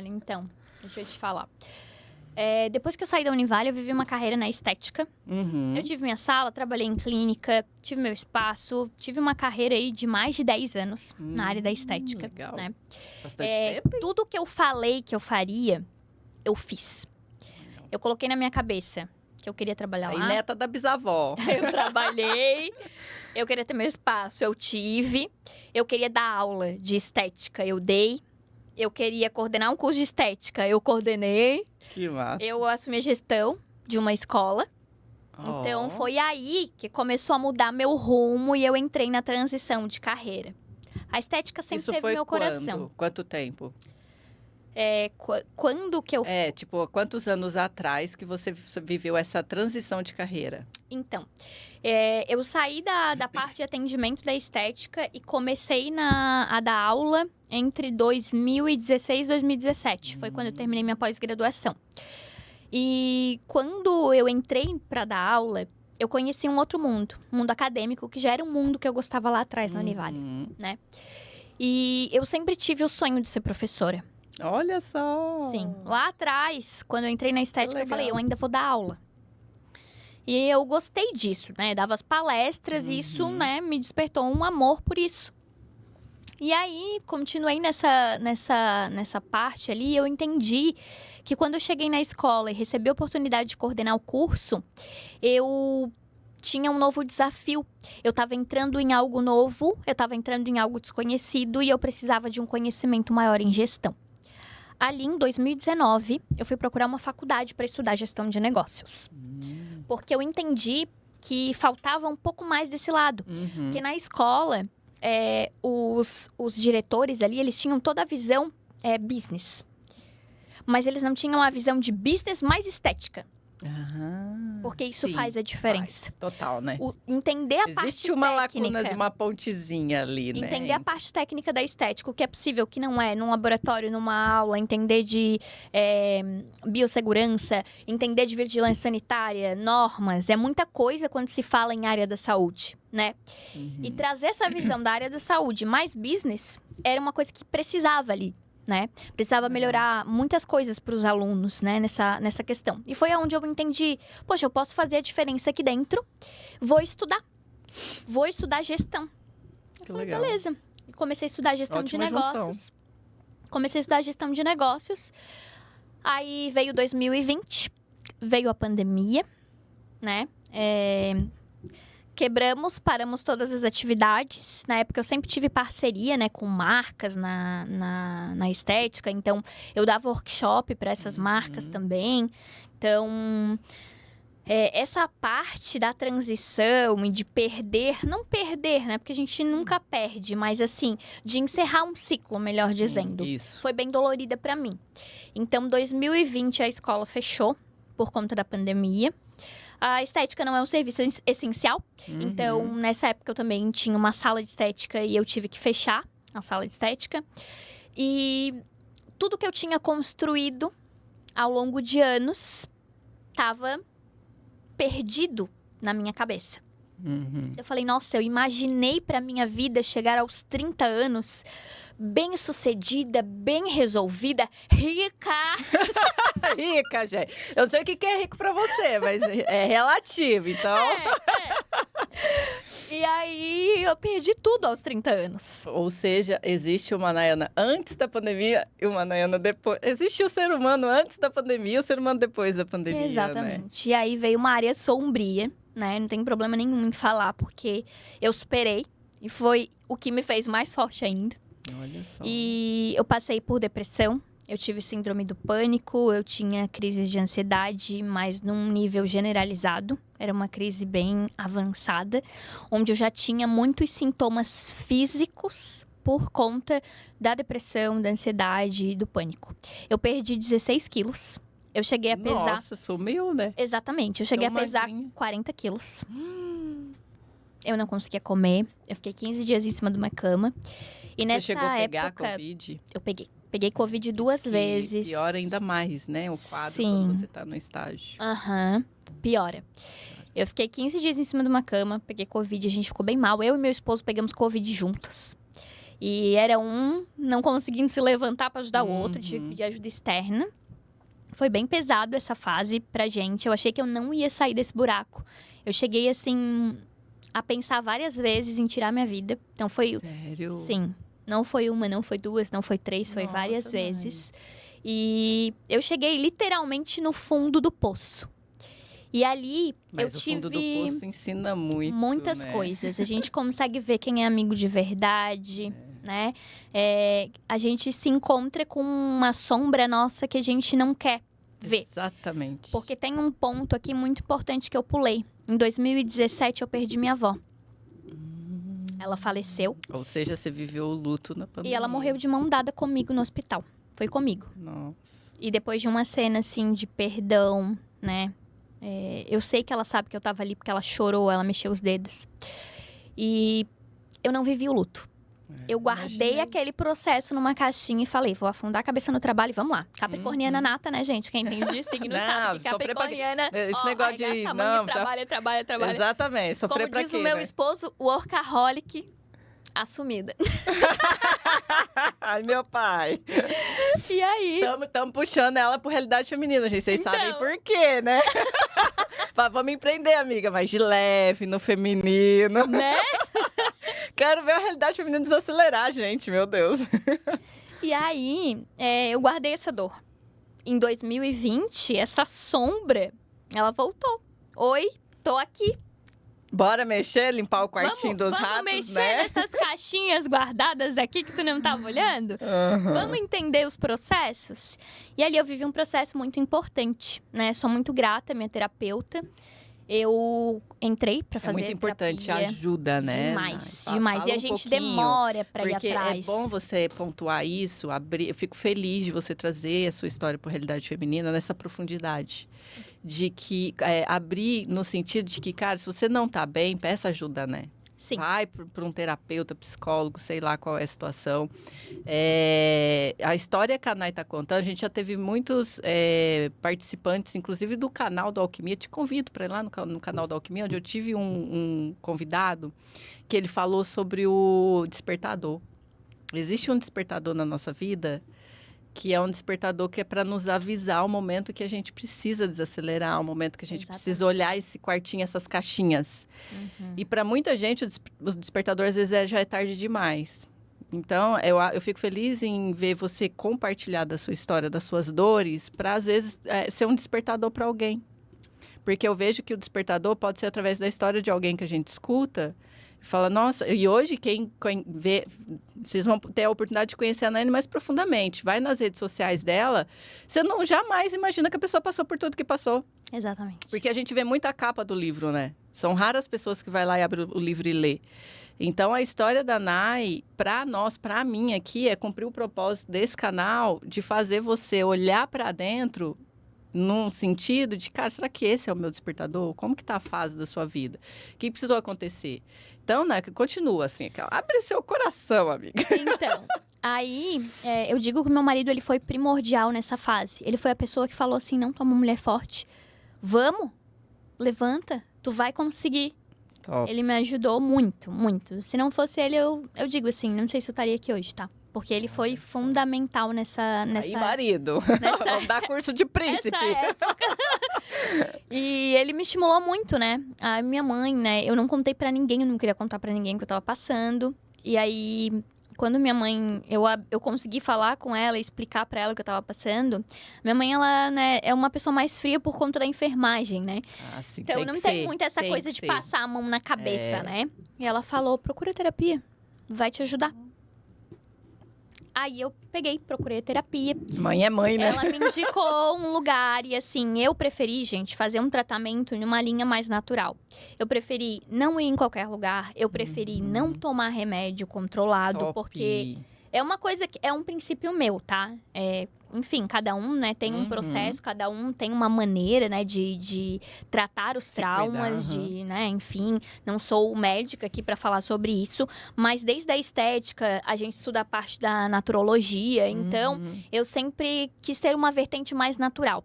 Então, deixa eu te falar. Depois que eu saí da Univale, eu vivi uma carreira na estética. Uhum. Eu tive minha sala, trabalhei em clínica, tive meu espaço. Tive uma carreira aí de mais de 10 anos na área da estética. Legal. Né? Bastante tempo. Tudo que eu falei que eu faria, eu fiz. Eu coloquei na minha cabeça que eu queria trabalhar Aí, lá. neta da bisavó. Eu trabalhei, eu queria ter meu espaço, eu tive. Eu queria dar aula de estética, eu dei. Eu queria coordenar um curso de estética, eu coordenei. Que massa. Eu assumi a gestão de uma escola. Ó. Então, foi aí que começou a mudar meu rumo e eu entrei na transição de carreira. A estética sempre Isso teve foi meu coração. Quanto tempo? Quando que eu... Tipo, há quantos anos atrás que você viveu essa transição de carreira? Então, eu saí da parte de atendimento da estética e comecei a dar aula entre 2016 e 2017. Foi quando eu terminei minha pós-graduação. E quando eu entrei para dar aula, eu conheci um outro mundo acadêmico, que já era um mundo que eu gostava lá atrás na Univale, né? E eu sempre tive o sonho de ser professora. Olha só! Sim. Lá atrás, quando eu entrei na estética, eu legal. falei, eu ainda vou dar aula. E eu gostei disso, né? Dava as palestras e isso, né, me despertou um amor por isso. E aí, continuei nessa parte ali, eu entendi que quando eu cheguei na escola e recebi a oportunidade de coordenar o curso, eu tinha um novo desafio. Eu estava entrando em algo novo, eu estava entrando em algo desconhecido e eu precisava de um conhecimento maior em gestão. Ali, em 2019, eu fui procurar uma faculdade para estudar gestão de negócios. Porque eu entendi que faltava um pouco mais desse lado. Porque na escola, os diretores ali, eles tinham toda a visão business. Mas eles não tinham a visão de business mais estética. Porque isso sim, faz a diferença. faz. Total, né? Entender a parte Existe uma técnica. lacuna, uma pontezinha ali, né? Entender a parte técnica da estética, o que é possível, o que não é, num laboratório, numa aula, entender de biossegurança, entender de vigilância sanitária, normas, é muita coisa quando se fala em área da saúde, né? E trazer essa visão da área da saúde mais business era uma coisa que precisava ali, né? Precisava melhorar muitas coisas para os alunos, né? Nessa questão. E foi onde eu entendi, poxa, eu posso fazer a diferença aqui dentro, vou estudar gestão. Que legal. Beleza. Comecei a estudar gestão Ótima de negócios. Comecei a estudar gestão de negócios. Aí veio 2020, veio a pandemia, né? Paramos todas as atividades. Na época eu sempre tive parceria, né, com marcas na estética. Então, eu dava workshop para essas marcas também. Então, essa parte da transição e de perder, não perder, né? Porque a gente nunca perde, mas assim, de encerrar um ciclo, melhor dizendo. Isso. Foi bem dolorida para mim. Então, 2020 a escola fechou por conta da pandemia. A estética não é um serviço essencial. Então, nessa época eu também tinha uma sala de estética e eu tive que fechar a sala de estética. E tudo que eu tinha construído ao longo de anos estava perdido na minha cabeça. Eu falei, nossa, eu imaginei pra minha vida chegar aos 30 anos bem-sucedida, bem resolvida, rica. Rica, gente. Eu não sei o que é rico pra você, mas é relativo, então... E aí, eu perdi tudo aos 30 anos. Ou seja, existe uma Nayana antes da pandemia e uma Nayana depois. Existe o ser humano antes da pandemia e o ser humano depois da pandemia, Exatamente. Né? E aí veio uma área sombria, né? Não tem problema nenhum em falar, porque eu superei. E foi o que me fez mais forte ainda. Olha só. E eu passei por depressão. Eu tive síndrome do pânico, eu tinha crises de ansiedade, mas num nível generalizado. Era uma crise bem avançada, onde eu já tinha muitos sintomas físicos por conta da depressão, da ansiedade e do pânico. Eu perdi 16 quilos. Eu cheguei a pesar... Nossa, sumiu, né? Exatamente. Eu cheguei Tão a pesar magrinha. 40 quilos. Eu não conseguia comer. Eu fiquei 15 dias em cima de uma cama. E Você nessa chegou a pegar época, a Covid? eu peguei. Peguei Covid 2 vezes. Piora ainda mais, né? O quadro Sim. quando você tá no estágio. Piora. Eu fiquei 15 dias em cima de uma cama, peguei Covid, a gente ficou bem mal. Eu e meu esposo pegamos Covid juntos. E era um não conseguindo se levantar para ajudar o outro, tive que pedir ajuda externa. Foi bem pesado essa fase pra gente. Eu achei que eu não ia sair desse buraco. Eu cheguei, assim, a pensar várias vezes em tirar minha vida. Então foi... Sério? Sim. Não foi uma, não foi duas, não foi três, foi várias Nossa, vezes. E eu cheguei literalmente no fundo do poço. E ali Mas eu o tive fundo do poço ensina muito, muitas né? coisas. A gente consegue ver quem é amigo de verdade, né? A gente se encontra com uma sombra nossa que a gente não quer ver. Exatamente. Porque tem um ponto aqui muito importante que eu pulei. Em 2017, eu perdi minha avó. Ela faleceu Ou seja, você viveu o luto na pandemia. e ela morreu de mão dada comigo no hospital. Foi comigo. Nossa. E depois de uma cena, assim, de perdão, né? Eu sei que ela sabe que eu tava ali porque ela chorou, ela mexeu os dedos. E eu não vivi o luto. Eu guardei imaginei. aquele processo numa caixinha e falei, vou afundar a cabeça no trabalho e vamos lá. Capricorniana nata, né, gente? Quem entende de signo Não, sabe que sofrer pra quê? Capricorniana, Esse negócio de- arregaça a mão não, e já- trabalha. Exatamente. Sofrer Como pra diz quê, o meu né? esposo, workaholic assumida. Ai, meu pai. E aí? Tamo puxando ela pro realidade feminina, gente. Vocês Então. sabem por quê, né? Fala, vamos empreender, amiga, mas de leve, no feminino. Né? Quero ver a realidade feminina desacelerar, gente, meu Deus. E aí, eu guardei essa dor. Em 2020, essa sombra, ela voltou. Oi, tô aqui. Bora mexer, limpar o quartinho dos vamos ratos, mexer né? nessas caixinhas guardadas aqui que tu não tava olhando? Aham. Vamos entender os processos? E ali eu vivi um processo muito importante, né? Sou muito grata à minha terapeuta. Eu entrei pra É fazer muito importante, terapia. ajuda, né? Demais, Nai? demais. Fala E a um gente pouquinho, demora pra ir porque atrás. é bom você pontuar isso, abrir. Eu fico feliz de você trazer a sua história para a realidade feminina nessa profundidade. De que abrir no sentido de que, cara, se você não tá bem, peça ajuda, né? Sim. Vai para um terapeuta, psicólogo, sei lá qual é a situação. A história que a Nai está contando, a gente já teve muitos participantes, inclusive do canal do Alquimia. Te convido para ir lá no canal do Alquimia, onde eu tive um convidado que ele falou sobre o despertador. Existe um despertador na nossa vida que é um despertador que é para nos avisar o momento que a gente precisa desacelerar, o momento que a gente precisa olhar esse quartinho, essas caixinhas. Uhum. E para muita gente, o despertador às vezes já é tarde demais. Então, eu fico feliz em ver você compartilhar da sua história, das suas dores, para às vezes ser um despertador para alguém. Porque eu vejo que o despertador pode ser através da história de alguém que a gente escuta. Fala, nossa, e hoje quem vê, vocês vão ter a oportunidade de conhecer a Nani mais profundamente. Vai nas redes sociais dela, você não jamais imagina que a pessoa passou por tudo que passou. Exatamente. Porque a gente vê muita capa do livro, né? São raras pessoas que vai lá e abre o livro e lê. Então, a história da Nai, para nós, para mim aqui, é cumprir o propósito desse canal de fazer você olhar para dentro num sentido de, cara, será que esse é o meu despertador? Como que tá a fase da sua vida? O que precisou acontecer? Então, né, continua assim, abre seu coração, amiga. Então, aí, eu digo que o meu marido, ele foi primordial nessa fase. Ele foi a pessoa que falou assim, não, tu é uma mulher forte. Vamos, levanta, tu vai conseguir. Top. Ele me ajudou muito, muito. Se não fosse ele, eu digo assim, não sei se eu estaria aqui hoje, tá? Porque ele foi fundamental nessa Aí, marido, vamos dar curso de príncipe. nessa época. E ele me estimulou muito, né? A minha mãe, né? Eu não contei pra ninguém, eu não queria contar pra ninguém o que eu tava passando. E aí, quando minha mãe... Eu consegui falar com ela e explicar pra ela o que eu tava passando. Minha mãe, ela, né, é uma pessoa mais fria por conta da enfermagem, né? Assim, Então, não tem muito essa coisa de passar a mão na cabeça, né? E ela falou, procura terapia, vai te ajudar. Aí eu peguei, procurei a terapia. Mãe é mãe, né? Ela me indicou um lugar e assim, eu preferi, gente, fazer um tratamento numa linha mais natural. Eu preferi não ir em qualquer lugar, eu preferi não tomar remédio controlado, Top. porque é uma coisa que é um princípio meu, tá? Enfim, cada um, né, tem um processo, cada um tem uma maneira, né, de tratar os traumas, cuidar, de, né, enfim, não sou médica aqui para falar sobre isso, mas desde a estética, a gente estuda a parte da naturologia, então eu sempre quis ter uma vertente mais natural.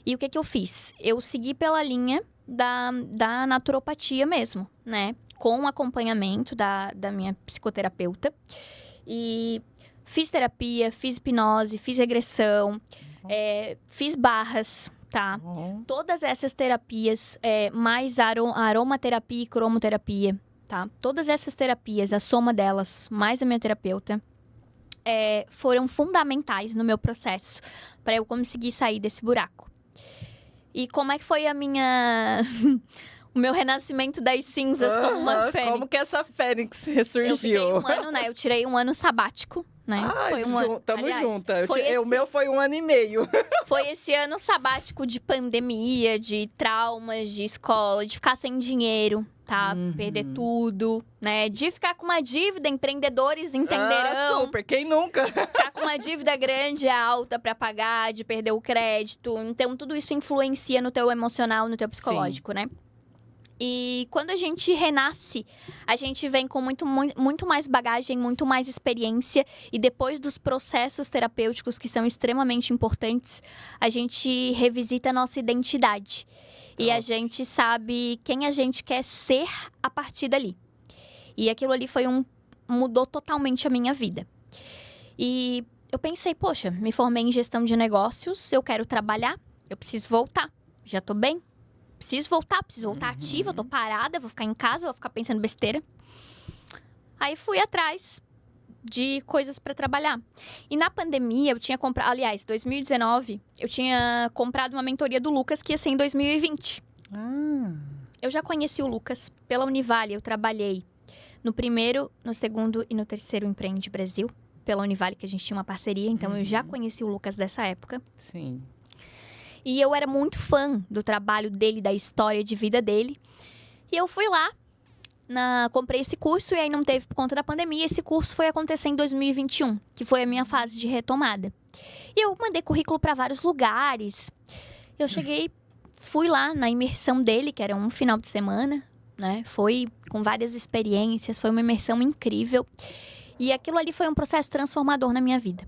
E o que eu fiz? Eu segui pela linha da naturopatia mesmo, né, com acompanhamento da minha psicoterapeuta. E fiz terapia, fiz hipnose, fiz regressão. Fiz barras, tá? Todas essas terapias, mais aromaterapia e cromoterapia, tá? Todas essas terapias, a soma delas, mais a minha terapeuta, foram fundamentais no meu processo para eu conseguir sair desse buraco. E como é que foi o meu renascimento das cinzas como uma fênix? Como que essa fênix ressurgiu? Eu fiquei um ano, né? Eu tirei um ano sabático, né? Tamo junta. O Aliás, meu foi 1 ano e meio. Foi esse ano sabático de pandemia, de traumas, de escola, de ficar sem dinheiro, tá? Perder tudo, né? De ficar com uma dívida, empreendedores entenderão. Super, quem nunca? Ficar com uma dívida grande, alta pra pagar, de perder o crédito. Então, tudo isso influencia no teu emocional, no teu psicológico, né? E quando a gente renasce, a gente vem com muito mais bagagem, muito mais experiência. E depois dos processos terapêuticos, que são extremamente importantes, a gente revisita a nossa identidade. E a gente sabe quem a gente quer ser a partir dali. E aquilo ali mudou totalmente a minha vida. E eu pensei, poxa, me formei em gestão de negócios, eu quero trabalhar, eu preciso voltar. Já tô bem? Preciso voltar ativa, eu tô parada, vou ficar em casa, vou ficar pensando besteira. Aí fui atrás de coisas pra trabalhar. E na pandemia, eu tinha comprado... Aliás, 2019, eu tinha comprado uma mentoria do Lucas, que ia ser em 2020. Eu já conheci o Lucas pela Univale, eu trabalhei no primeiro, no segundo e no terceiro Empreende Brasil. Pela Univale, que a gente tinha uma parceria, então eu já conheci o Lucas dessa época. Sim. E eu era muito fã do trabalho dele, da história de vida dele. E eu fui lá, comprei esse curso e aí não teve por conta da pandemia. Esse curso foi acontecer em 2021, que foi a minha fase de retomada. E eu mandei currículo para vários lugares. Eu fui lá na imersão dele, que era um final de semana, né? Foi com várias experiências, foi uma imersão incrível. E aquilo ali foi um processo transformador na minha vida.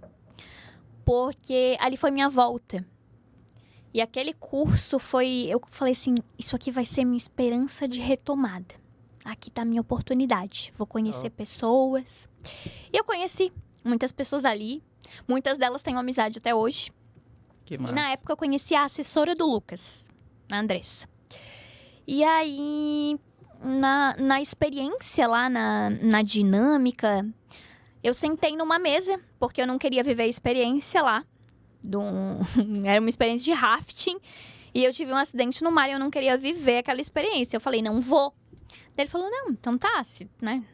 Porque ali foi minha volta. E aquele curso eu falei assim, isso aqui vai ser minha esperança de retomada. Aqui tá a minha oportunidade. Vou conhecer pessoas. E eu conheci muitas pessoas ali. Muitas delas têm uma amizade até hoje. Que massa. E na época eu conheci a assessora do Lucas, a Andressa. E aí, na experiência lá, na dinâmica, eu sentei numa mesa, porque eu não queria viver a experiência lá. Era uma experiência de rafting. E eu tive um acidente no mar e eu não queria viver aquela experiência. Eu falei, não vou. Daí ele falou, não, então tá, né?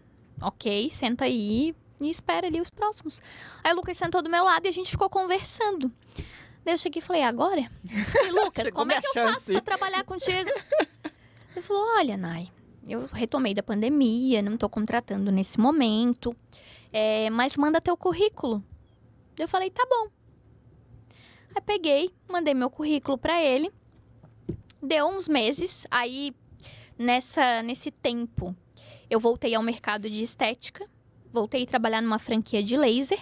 Ok, senta aí e espera ali os próximos. Aí o Lucas sentou do meu lado e a gente ficou conversando. Daí eu cheguei e falei, agora? E Lucas, como é que eu faço pra trabalhar contigo? Ele falou, olha, Nay, eu retomei da pandemia, não tô contratando nesse momento, mas manda teu currículo. Daí eu falei, tá bom. Aí peguei, mandei meu currículo pra ele. Deu uns meses, aí nesse tempo eu voltei ao mercado de estética. Voltei a trabalhar numa franquia de laser.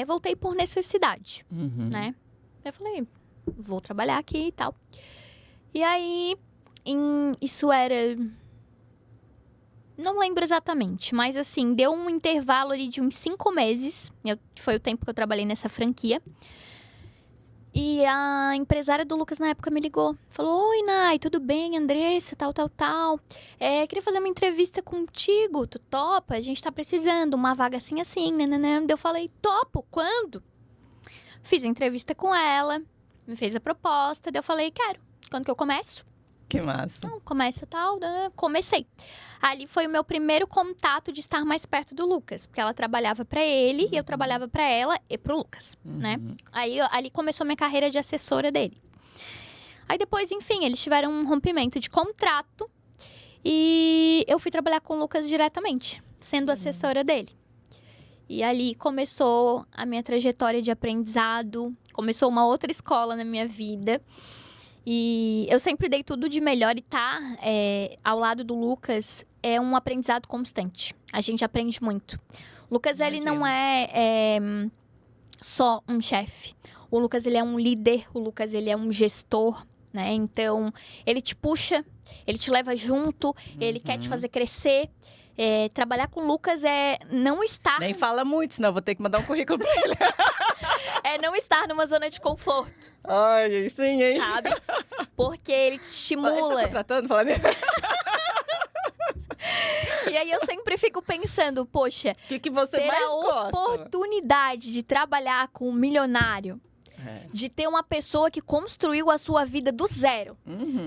Voltei por necessidade, né? Eu falei, vou trabalhar aqui e tal. E aí, isso era... Não lembro exatamente, mas assim, deu um intervalo ali de uns 5 meses. Foi o tempo que eu trabalhei nessa franquia. E a empresária do Lucas na época me ligou. Falou, oi, Nay, tudo bem? Andressa, tal. Queria fazer uma entrevista contigo, tu topa? A gente tá precisando, uma vaga assim, né? Eu falei, topo, quando? Fiz a entrevista com ela, me fez a proposta, daí eu falei, quero. Quando que eu começo? Que massa. Não, começa tal, comecei. Ali foi o meu primeiro contato de estar mais perto do Lucas, porque ela trabalhava pra ele e eu trabalhava pra ela e pro Lucas, né? Aí ali começou minha carreira de assessora dele. Aí depois, enfim, eles tiveram um rompimento de contrato e eu fui trabalhar com o Lucas diretamente, sendo assessora dele. E ali começou a minha trajetória de aprendizado, começou uma outra escola na minha vida. E eu sempre dei tudo de melhor e ao lado do Lucas é um aprendizado constante. A gente aprende muito. O Lucas, ele não é só um chefe. O Lucas, ele é um líder. O Lucas, ele é um gestor, né? Então, ele te puxa, ele te leva junto, ele quer te fazer crescer. Trabalhar com o Lucas não estar... Nem fala muito, senão eu vou ter que mandar um currículo pra ele. é não estar numa zona de conforto, Ai, sim, hein? sabe? Porque ele te Tá estimula. contratando, falando isso? E aí eu sempre fico pensando, poxa, O que você ter mais a gosta? oportunidade de trabalhar com um milionário, de ter uma pessoa que construiu a sua vida do zero,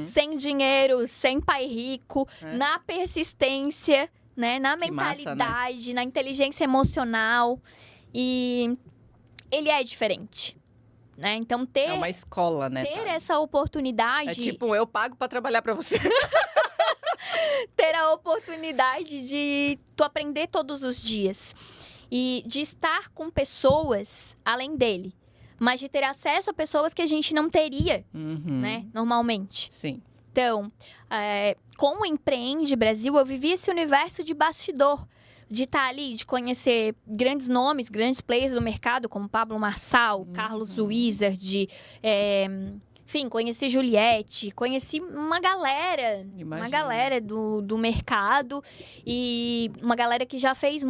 sem dinheiro, sem pai rico, na persistência, né, na Que massa, mentalidade, na inteligência emocional. E ele é diferente, né? Então É uma escola, né? ter Thalia? essa oportunidade, É tipo, eu pago pra trabalhar pra você. ter a oportunidade de tu aprender todos os dias e de estar com pessoas além dele, mas de ter acesso a pessoas que a gente não teria, né, normalmente. Sim. Então, com o Empreende Brasil, eu vivi esse universo de bastidor, de estar ali, de conhecer grandes nomes, grandes players do mercado, como Pablo Marçal, Carlos Wizard, enfim, conheci Juliette, conheci uma galera do mercado e uma galera que já fez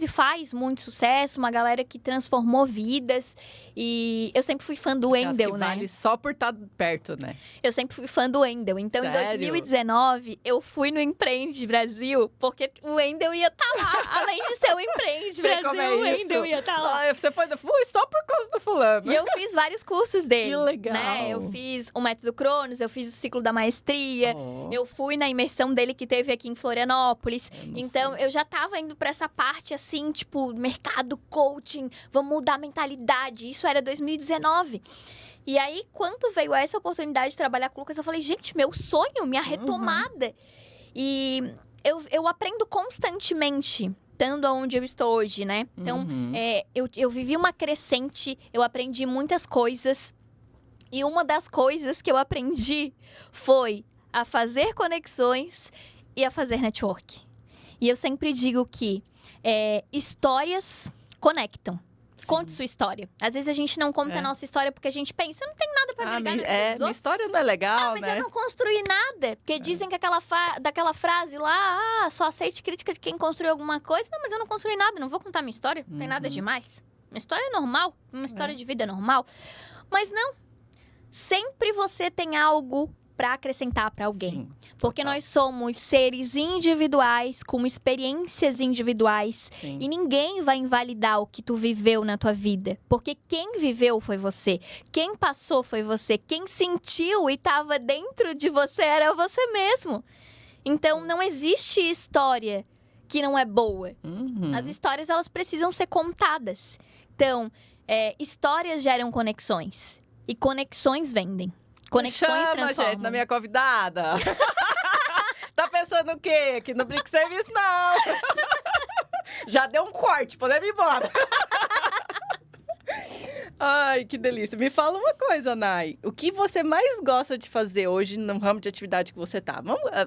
e faz muito sucesso, uma galera que transformou vidas e eu sempre fui fã do Wendel, né? Vale só por estar perto, né? Eu sempre fui fã do Wendel. Então, Sério? em 2019, eu fui no Empreende Brasil, porque o Wendel ia estar lá. Além de ser o Empreende Sei Brasil, como é o isso. Wendel ia estar lá. Ah, você fui só por causa do fulano. E eu fiz vários cursos dele. Que legal. Né? Eu fiz o Método Cronos, eu fiz o Ciclo da Maestria. Eu fui na imersão dele que teve aqui em Florianópolis. Então, eu já tava indo pra essa parte, assim, tipo, mercado, coaching, vamos mudar a mentalidade. Isso era 2019. E aí, quando veio essa oportunidade de trabalhar com o Lucas, eu falei, gente, meu sonho, minha retomada. E eu aprendo constantemente, estando onde eu estou hoje, né? Então, eu vivi uma crescente, eu aprendi muitas coisas. E uma das coisas que eu aprendi foi a fazer conexões e a fazer network. E eu sempre digo que histórias conectam. Conte sua história. Às vezes a gente não conta a nossa história porque a gente pensa, não tem nada pra agregar na vida dos minha outros. história não é legal, Mas né? eu não construí nada. Porque dizem que daquela frase lá, só aceite crítica de quem construiu alguma coisa. Não, mas eu não construí nada, não vou contar minha história. Não tem nada demais. Minha história é normal, uma história de vida é normal. Mas não. Sempre você tem algo para acrescentar para alguém. Sim, porque nós somos seres individuais, com experiências individuais. Sim. E ninguém vai invalidar o que tu viveu na tua vida. Porque quem viveu foi você. Quem passou foi você. Quem sentiu e estava dentro de você era você mesmo. Então, não existe história que não é boa. As histórias, elas precisam ser contadas. Então, histórias geram conexões. E conexões vendem. Conexões Chama, transformam. gente, na minha convidada. Tá pensando o quê? Que no Brinque Serviço, não. Já deu um corte, podemos ir embora. Ai, que delícia. Me fala uma coisa, Nay. O que você mais gosta de fazer hoje no ramo de atividade que você tá?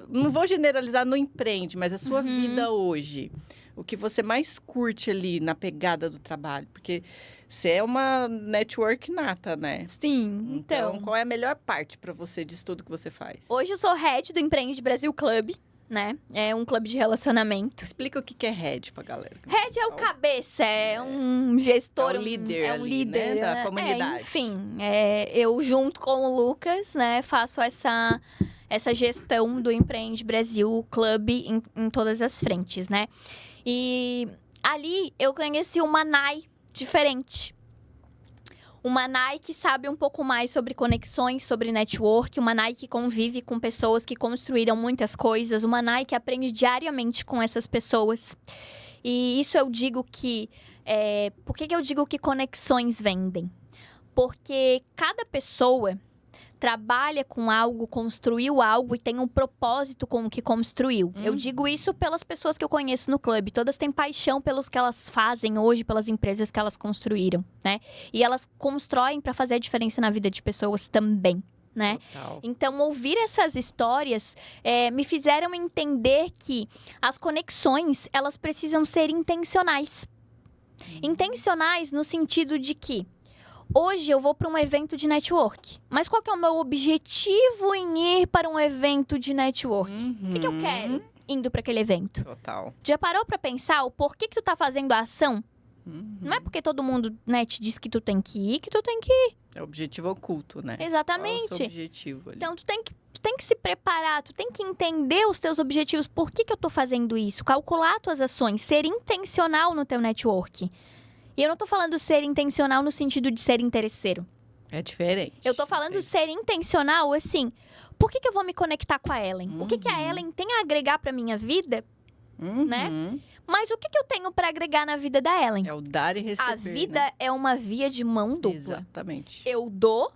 Não vou generalizar no empreende, mas a sua vida hoje. O que você mais curte ali na pegada do trabalho? Porque você é uma network nata, né? Sim, então. Qual é a melhor parte pra você disso tudo que você faz? Hoje eu sou head do Empreende Brasil Club, né? É um clube de relacionamento. Explica o que é head pra galera. Head é o cabeça, é um gestor. É o líder é um ali, líder, né, da comunidade. Enfim, eu junto com o Lucas, né, faço essa gestão do Empreende Brasil Club em todas as frentes, né? E ali eu conheci uma Nay diferente. Uma Nay que sabe um pouco mais sobre conexões, sobre network. Uma Nay que convive com pessoas que construíram muitas coisas. Uma Nay que aprende diariamente com essas pessoas. E isso eu digo que... por que eu digo que conexões vendem? Porque cada pessoa trabalha com algo, construiu algo e tem um propósito com o que construiu. Eu digo isso pelas pessoas que eu conheço no clube. Todas têm paixão pelos que elas fazem hoje, pelas empresas que elas construíram, né? E elas constroem para fazer a diferença na vida de pessoas também, né? Total. Então, ouvir essas histórias me fizeram entender que as conexões, elas precisam ser intencionais. Intencionais no sentido de que hoje eu vou para um evento de network. Mas qual que é o meu objetivo em ir para um evento de network? O que eu quero indo para aquele evento? Total. Já parou para pensar o porquê que tu tá fazendo a ação? Não é porque todo mundo, né, te diz que tu tem que ir, que tu tem que ir. É o objetivo oculto, né? Exatamente. Qual é o seu objetivo ali? Então, tu tem que se preparar, tu tem que entender os teus objetivos. Por que eu tô fazendo isso? Calcular tuas ações, ser intencional no teu network. E eu não tô falando ser intencional no sentido de ser interesseiro. É diferente. Eu tô falando de ser intencional, assim, por que eu vou me conectar com a Ellen? O que a Ellen tem a agregar pra minha vida, né? Mas o que eu tenho pra agregar na vida da Ellen? É o dar e receber, A vida né? é uma via de mão dupla. Exatamente. Eu dou,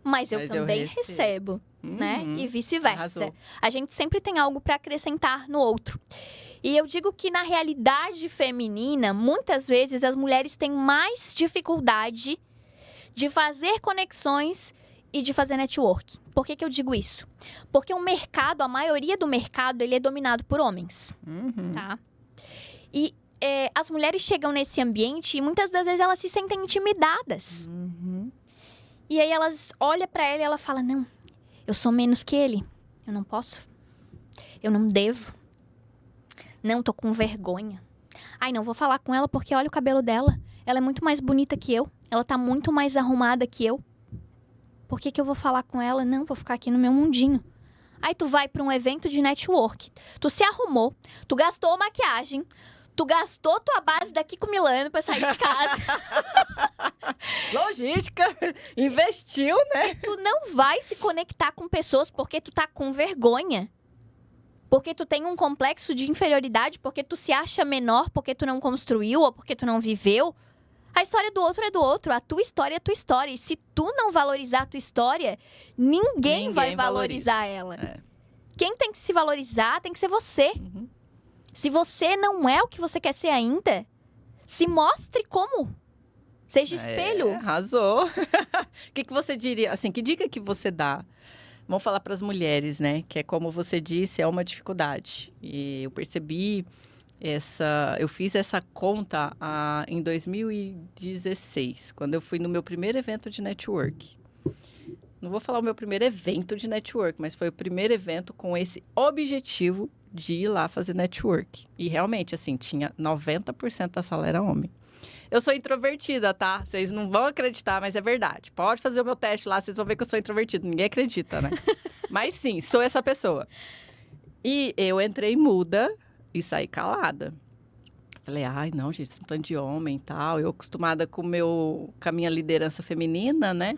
mas eu também recebo. recebo, né? E vice-versa. Arrasou. A gente sempre tem algo pra acrescentar no outro. E eu digo que na realidade feminina, muitas vezes as mulheres têm mais dificuldade de fazer conexões e de fazer network. Por que eu digo isso? Porque o mercado, a maioria do mercado, ele é dominado por homens, tá? E as mulheres chegam nesse ambiente e muitas das vezes elas se sentem intimidadas. E aí elas olham pra ela e ela fala, não, eu sou menos que ele, eu não posso, eu não devo, não, tô com vergonha. Ai, não vou falar com ela porque olha o cabelo dela, ela é muito mais bonita que eu, ela tá muito mais arrumada que eu. Por que eu vou falar com ela? Não, vou ficar aqui no meu mundinho. Aí tu vai pra um evento de network, tu se arrumou, tu gastou maquiagem, tu gastou tua base daqui com Milano pra sair de casa. Logística, investiu, né? Tu não vai se conectar com pessoas porque tu tá com vergonha. Porque tu tem um complexo de inferioridade, porque tu se acha menor, porque tu não construiu ou porque tu não viveu. A história do outro é do outro, a tua história é a tua história. E se tu não valorizar a tua história, ninguém vai valorizar ela. É. Quem tem que se valorizar tem que ser você. Se você não é o que você quer ser ainda, se mostre como. Seja espelho. Arrasou. O que você diria? Assim, que dica que você dá? Vamos falar para as mulheres, né? Que é como você disse, é uma dificuldade. E eu percebi eu fiz essa conta em 2016, quando eu fui no meu primeiro evento de network. Não vou falar o meu primeiro evento de network, mas foi o primeiro evento com esse objetivo de ir lá fazer network. E realmente, assim, tinha 90% da sala era homem. Eu sou introvertida, tá? Vocês não vão acreditar, mas é verdade. Pode fazer o meu teste lá, vocês vão ver que eu sou introvertida. Ninguém acredita, né? Mas sim, sou essa pessoa. E eu entrei muda e saí calada. Falei, ai, não, gente, esse tanto de homem e tal. Eu acostumada com a minha liderança feminina, né?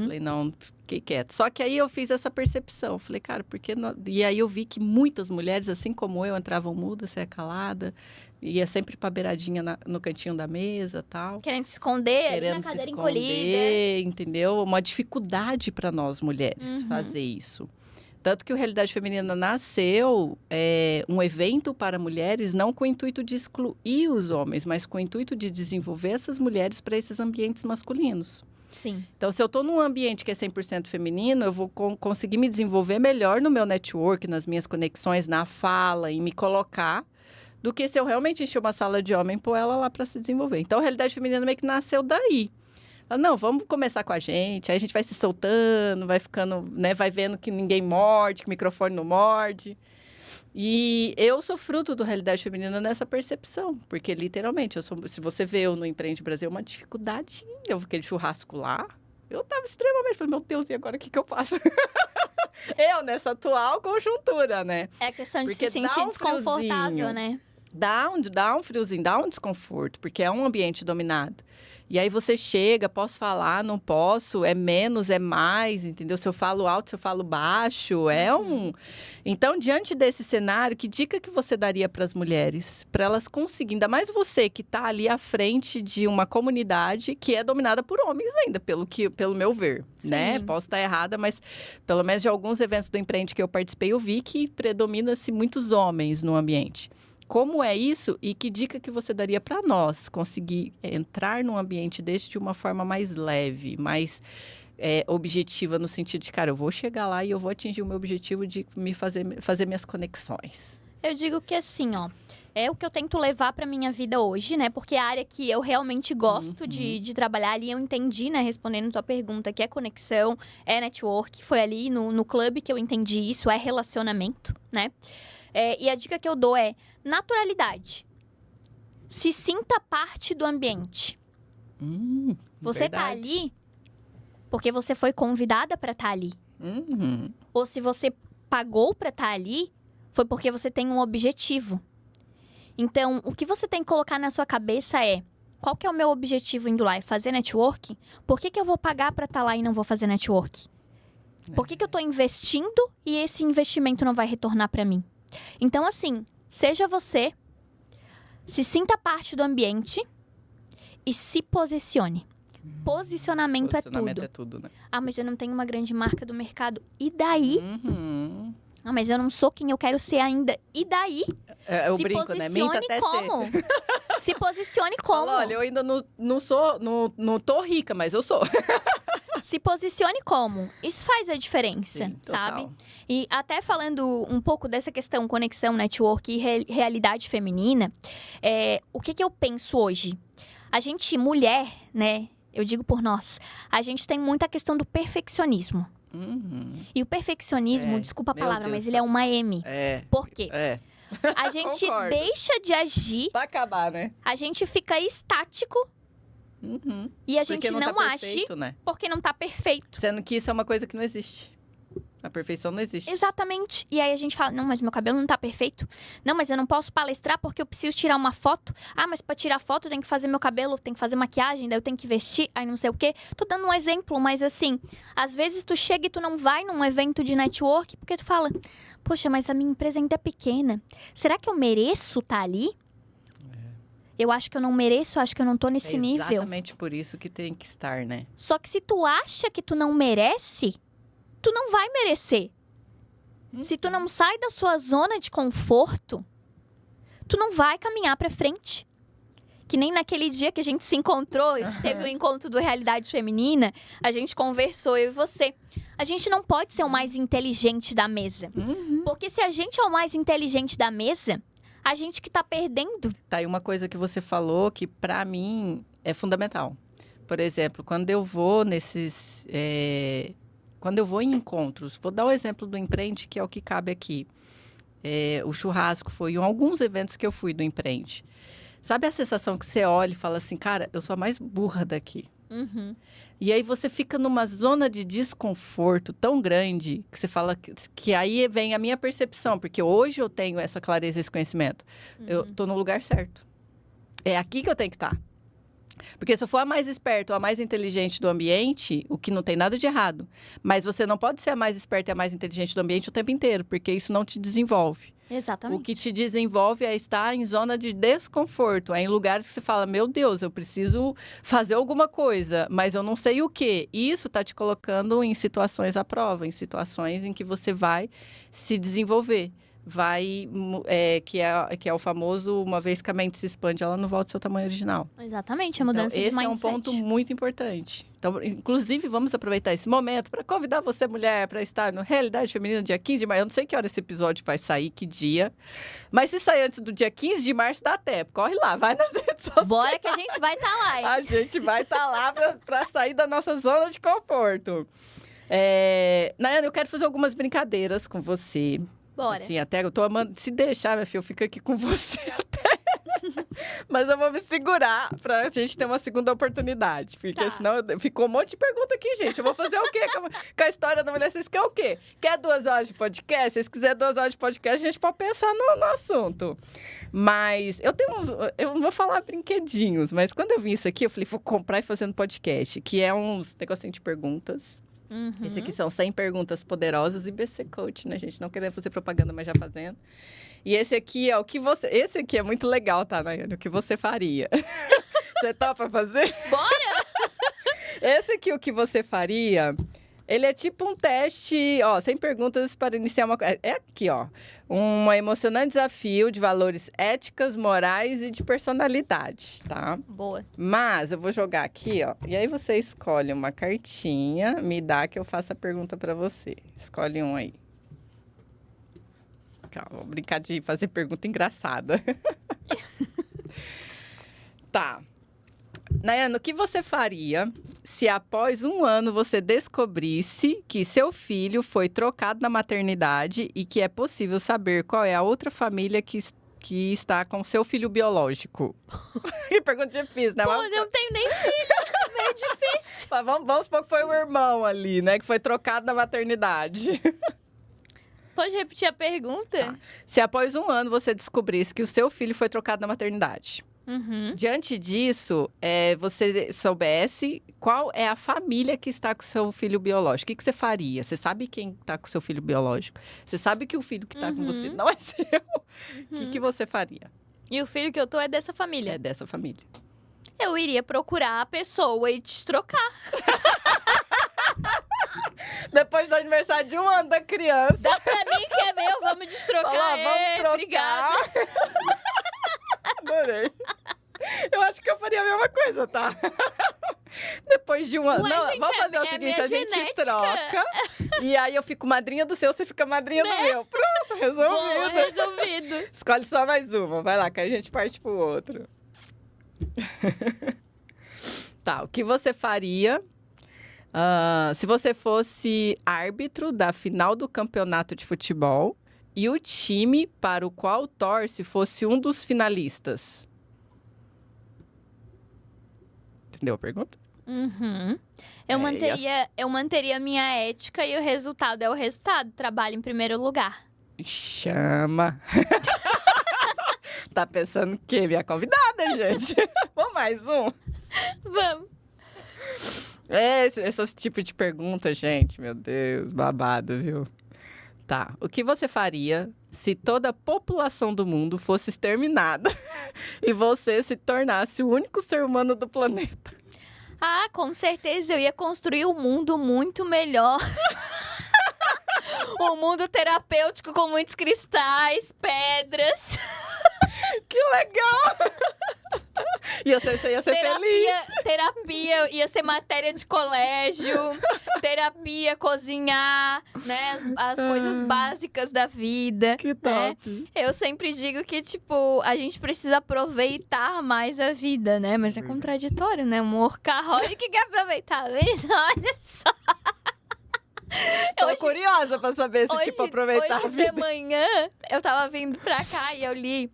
Falei, não, fiquei quieta. Só que aí eu fiz essa percepção. Falei, cara, por que não... E aí eu vi que muitas mulheres, assim como eu, entravam muda, saia calada. Ia sempre pra beiradinha no cantinho da mesa e tal. Querendo se esconder, Querendo na cadeira se esconder, encolhida. entendeu? Uma dificuldade para nós mulheres fazer isso. Tanto que o Realidade Feminina nasceu um evento para mulheres, não com o intuito de excluir os homens, mas com o intuito de desenvolver essas mulheres para esses ambientes masculinos. Sim. Então, se eu estou num ambiente que é 100% feminino, eu vou conseguir me desenvolver melhor no meu network, nas minhas conexões, na fala, em me colocar, do que se eu realmente encher uma sala de homem e pôr ela lá para se desenvolver. Então, a Realidade Feminina meio que nasceu daí. Não, vamos começar com a gente, aí a gente vai se soltando, vai ficando, né, vai vendo que ninguém morde, que o microfone não morde. E eu sou fruto do Realidade Feminina nessa percepção, porque literalmente, se você vê eu no Empreende Brasil, uma dificuldade, aquele churrasco lá, eu tava extremamente, falei, meu Deus, e agora o que eu faço? Eu, nessa atual conjuntura, né? É questão de Porque se sentir desconfortável, friozinho, né? Dá um friozinho, dá um desconforto, porque é um ambiente dominado. E aí você chega, posso falar, não posso, é menos, é mais, entendeu? Se eu falo alto, se eu falo baixo, Então, diante desse cenário, que dica que você daria para as mulheres? Para elas conseguirem, ainda mais você que está ali à frente de uma comunidade que é dominada por homens ainda, pelo meu ver, né? Posso estar errada, mas pelo menos de alguns eventos do Empreende que eu participei, eu vi que predomina-se muitos homens no ambiente. Como é isso e que dica que você daria para nós conseguir entrar num ambiente desse de uma forma mais leve, mais objetiva, no sentido de, cara, eu vou chegar lá e eu vou atingir o meu objetivo de fazer minhas conexões? Eu digo que assim, ó, é o que eu tento levar para minha vida hoje, né? Porque é a área que eu realmente gosto de trabalhar ali, eu entendi, né? Respondendo tua pergunta, que é conexão, é network, foi ali no clube que eu entendi isso, é relacionamento, né? E a dica que eu dou é naturalidade. se sinta parte do ambiente. Você tá verdade. ali porque você foi convidada para estar ali. Ou se você pagou para estar ali, foi porque você tem um objetivo. Então, o que você tem que colocar na sua cabeça é: qual que é o meu objetivo indo lá? É fazer network? Por que eu vou pagar para estar lá e não vou fazer network? Por que eu tô investindo e esse investimento não vai retornar para mim? Então, assim, seja você, se sinta parte do ambiente e se posicione. Posicionamento é tudo. Né? Ah, mas eu não tenho uma grande marca do mercado. E daí? Ah, mas eu não sou quem eu quero ser ainda. E daí? Eu se brinco, né? Minta posicione até como? ser. Se posicione como? Fala, olha, eu ainda não tô rica, mas eu sou. Se posicione como? Isso faz a diferença, Sim, sabe? total. E até falando um pouco dessa questão conexão, network e realidade feminina, o que eu penso hoje? A gente, mulher, né? Eu digo por nós, a gente tem muita questão do perfeccionismo. E o perfeccionismo, desculpa a meu palavra, Deus. mas ele é uma M. Por quê? A gente Concordo. deixa de agir, Pra acabar, né? a gente fica estático e a gente Porque não tá age perfeito, né? porque não tá perfeito. Sendo que isso é uma coisa que não existe. A perfeição não existe. Exatamente. E aí a gente fala, não, mas meu cabelo não tá perfeito. Não, mas eu não posso palestrar porque eu preciso tirar uma foto. Ah, mas pra tirar foto tem que fazer meu cabelo, tem que fazer maquiagem, daí eu tenho que vestir, aí não sei o quê. Tô dando um exemplo, mas assim, às vezes tu chega e tu não vai num evento de network porque tu fala, poxa, mas a minha empresa ainda é pequena. Será que eu mereço estar ali? Eu acho que eu não mereço, eu acho que eu não tô nesse nível. Exatamente por isso que tem que estar, né? Só que se tu acha que tu não merece, tu não vai merecer. Se tu não sai da sua zona de conforto, tu não vai caminhar pra frente. Que nem naquele dia que a gente se encontrou, teve o encontro do Realidade Feminina, a gente conversou, eu e você. A gente não pode ser o mais inteligente da mesa. Porque se a gente é o mais inteligente da mesa, a gente que tá perdendo. Tá aí uma coisa que você falou que pra mim é fundamental. Por exemplo, quando eu vou nesses... Quando eu vou em encontros, vou dar o exemplo do Empreende, que é o que cabe aqui. O churrasco foi em alguns eventos que eu fui do Empreende. Sabe a sensação que você olha e fala assim, cara, eu sou a mais burra daqui. E aí você fica numa zona de desconforto tão grande que você fala que aí vem a minha percepção, porque hoje eu tenho essa clareza, esse conhecimento. Eu tô no lugar certo. É aqui que eu tenho que estar. Porque se eu for a mais esperta ou a mais inteligente do ambiente, o que não tem nada de errado. Mas você não pode ser a mais esperta e a mais inteligente do ambiente o tempo inteiro, porque isso não te desenvolve. Exatamente. O que te desenvolve é estar em zona de desconforto. É em lugares que você fala, meu Deus, eu preciso fazer alguma coisa, mas eu não sei o quê. E isso está te colocando em situações à prova, em situações em que você vai se desenvolver. Que é o famoso, uma vez que a mente se expande, ela não volta ao seu tamanho original. Exatamente, a mudança de mindset. Esse é um ponto muito importante. Então, inclusive, vamos aproveitar esse momento para convidar você, mulher, para estar no Realidade Feminina, dia 15 de março. Eu não sei que hora esse episódio vai sair, que dia. Mas se sair antes do dia 15 de março, dá tempo. Corre lá, vai nas redes sociais. Bora que a gente vai estar lá, hein? A gente vai estar lá para sair da nossa zona de conforto. Nayana, eu quero fazer algumas brincadeiras com você. Bora. Assim, até eu tô amando. Se deixar, minha filha, eu fico aqui com você até. Mas eu vou me segurar pra gente ter uma segunda oportunidade. Porque senão ficou um monte de pergunta aqui, gente. Eu vou fazer o quê com a história da mulher? Vocês querem o quê? Quer 2 horas de podcast? Se vocês quiserem 2 horas de podcast, a gente pode pensar no assunto. Mas eu tenho eu não vou falar brinquedinhos, mas quando eu vi isso aqui, eu falei, vou comprar e fazer no podcast. Que é uns negocinho de perguntas. Esse aqui são 100 perguntas poderosas e BC Coach, né, gente? Não querendo fazer propaganda, mas já fazendo. E esse aqui é o que você... Esse aqui é muito legal, tá, Nayane? O que você faria? Você topa fazer? Bora! Esse aqui, o que você faria... Ele é tipo um teste, 100 perguntas para iniciar uma... É aqui, um emocionante desafio de valores éticas, morais e de personalidade, tá? Boa. Mas eu vou jogar aqui, e aí você escolhe uma cartinha, me dá que eu faço a pergunta para você. Escolhe um aí. Calma, vou brincar de fazer pergunta engraçada. Tá. Nayana, o que você faria se após 1 ano você descobrisse que seu filho foi trocado na maternidade e que é possível saber qual é a outra família que que está com seu filho biológico? Que pergunta difícil, né? Pô, eu não tenho nem filho, meio difícil. Mas vamos supor que foi o irmão ali, né? Que foi trocado da maternidade. Pode repetir a pergunta? Tá. Se após 1 ano você descobrisse que o seu filho foi trocado da maternidade, diante disso, você soubesse qual é a família que está com o seu filho biológico, o que você faria? Você sabe quem está com o seu filho biológico? Você sabe que o filho que está com você não é seu? O que você faria? E o filho que eu tô é dessa família? É dessa família. Eu iria procurar a pessoa e destrocar. Depois do aniversário de 1 ano da criança. Dá pra mim que é meu, vamos destrocar. Fala, vamos trocar. Obrigada. Adorei. Eu acho que eu faria a mesma coisa, tá? Depois de 1 ano. Ué, Não, gente, vamos fazer o é seguinte, minha a gente genética. troca. E aí eu fico madrinha do seu, você fica madrinha do meu. Pronto, resolvido. Bom, resolvido. Escolhe só mais uma. Vai lá, que a gente parte pro outro. Tá, o que você faria se você fosse árbitro da final do campeonato de futebol e o time para o qual torce fosse um dos finalistas? Entendeu a pergunta? Eu manteria a minha ética e o resultado é o resultado. Trabalho em primeiro lugar. Chama. Tá pensando o quê? Minha convidada, gente. Vamos mais um? Vamos. Esse tipo de pergunta, gente, meu Deus, babado, viu? Tá, o que você faria se toda a população do mundo fosse exterminada e você se tornasse o único ser humano do planeta? Ah, com certeza eu ia construir um mundo muito melhor. Um mundo terapêutico com muitos cristais, pedras. Que legal! Você ia ser feliz. Terapia ia ser matéria de colégio. Terapia, cozinhar, né? As coisas básicas da vida. Que né? top. Eu sempre digo que, tipo, a gente precisa aproveitar mais a vida, né? Mas é contraditório, né? Um workaholic que quer aproveitar a vida, olha só. Tô curiosa pra saber se, tipo, aproveitar a Hoje vida. de manhã, eu tava vindo pra cá e eu li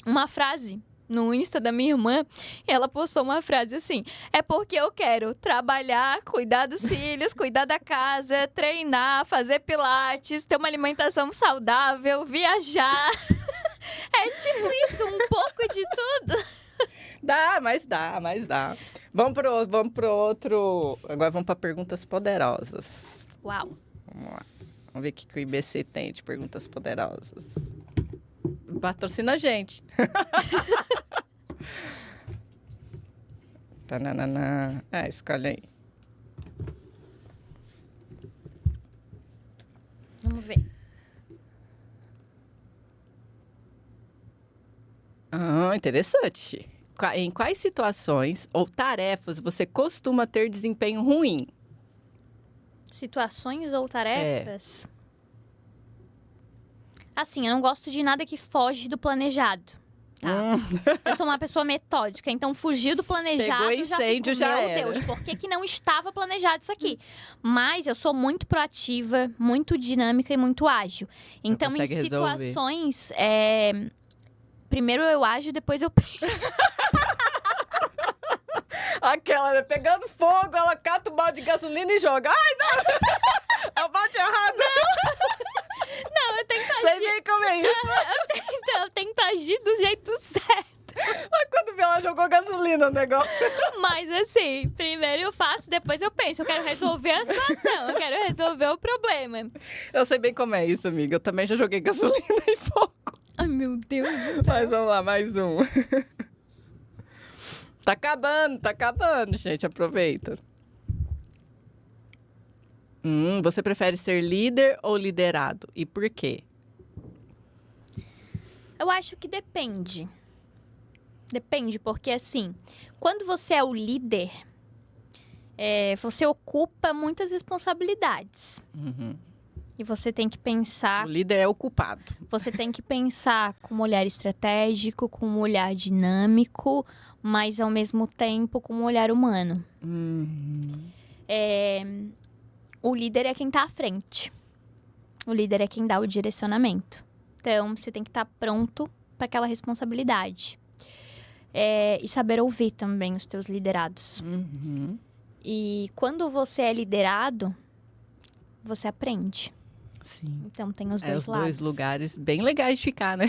uma frase no Insta da minha irmã. E ela postou uma frase assim: é porque eu quero trabalhar, cuidar dos filhos, cuidar da casa, treinar, fazer pilates, ter uma alimentação saudável, viajar. É tipo isso, um pouco de tudo. Dá. Vamos pro outro. Agora vamos pra perguntas poderosas. Uau. Vamos lá. Vamos ver o que o IBC tem de perguntas poderosas. Patrocina a gente. Tananana. Escolhe aí. Vamos ver. Interessante. Em quais situações ou tarefas você costuma ter desempenho ruim? Situações ou tarefas? Assim, eu não gosto de nada que foge do planejado. Tá? Eu sou uma pessoa metódica, então fugir do planejado Pegou incêndio, já fico, já meu era. Deus, por que não estava planejado isso aqui? Mas eu sou muito proativa, muito dinâmica e muito ágil. Então, em consegue resolver. situações, primeiro eu ajo, depois eu penso. Aquela, né? Pegando fogo, ela cata o balde de gasolina e joga. Ai, não! É o balde errado. Não, eu tento Sei agir. bem como é isso. Eu tento agir do jeito certo. Mas quando vê, ela jogou gasolina no negócio. Mas assim, primeiro eu faço, depois eu penso. Eu quero resolver a situação, eu quero resolver o problema. Eu sei bem como é isso, amiga. Eu também já joguei gasolina e fogo. Ai, meu Deus do céu. Mas vamos lá, mais um. Tá acabando, gente. Aproveita. Você prefere ser líder ou liderado? E por quê? Eu acho que depende. Depende, porque assim, quando você é o líder, você ocupa muitas responsabilidades. E você tem que pensar... O líder é o culpado. Você tem que pensar com um olhar estratégico, com um olhar dinâmico, mas ao mesmo tempo com um olhar humano. O líder é quem tá à frente. O líder é quem dá o direcionamento. Então, você tem que estar pronto para aquela responsabilidade. E saber ouvir também os teus liderados. Uhum. E quando você é liderado, você aprende. Sim. Então, tem os Os dois lados. dois lugares bem legais de ficar, né?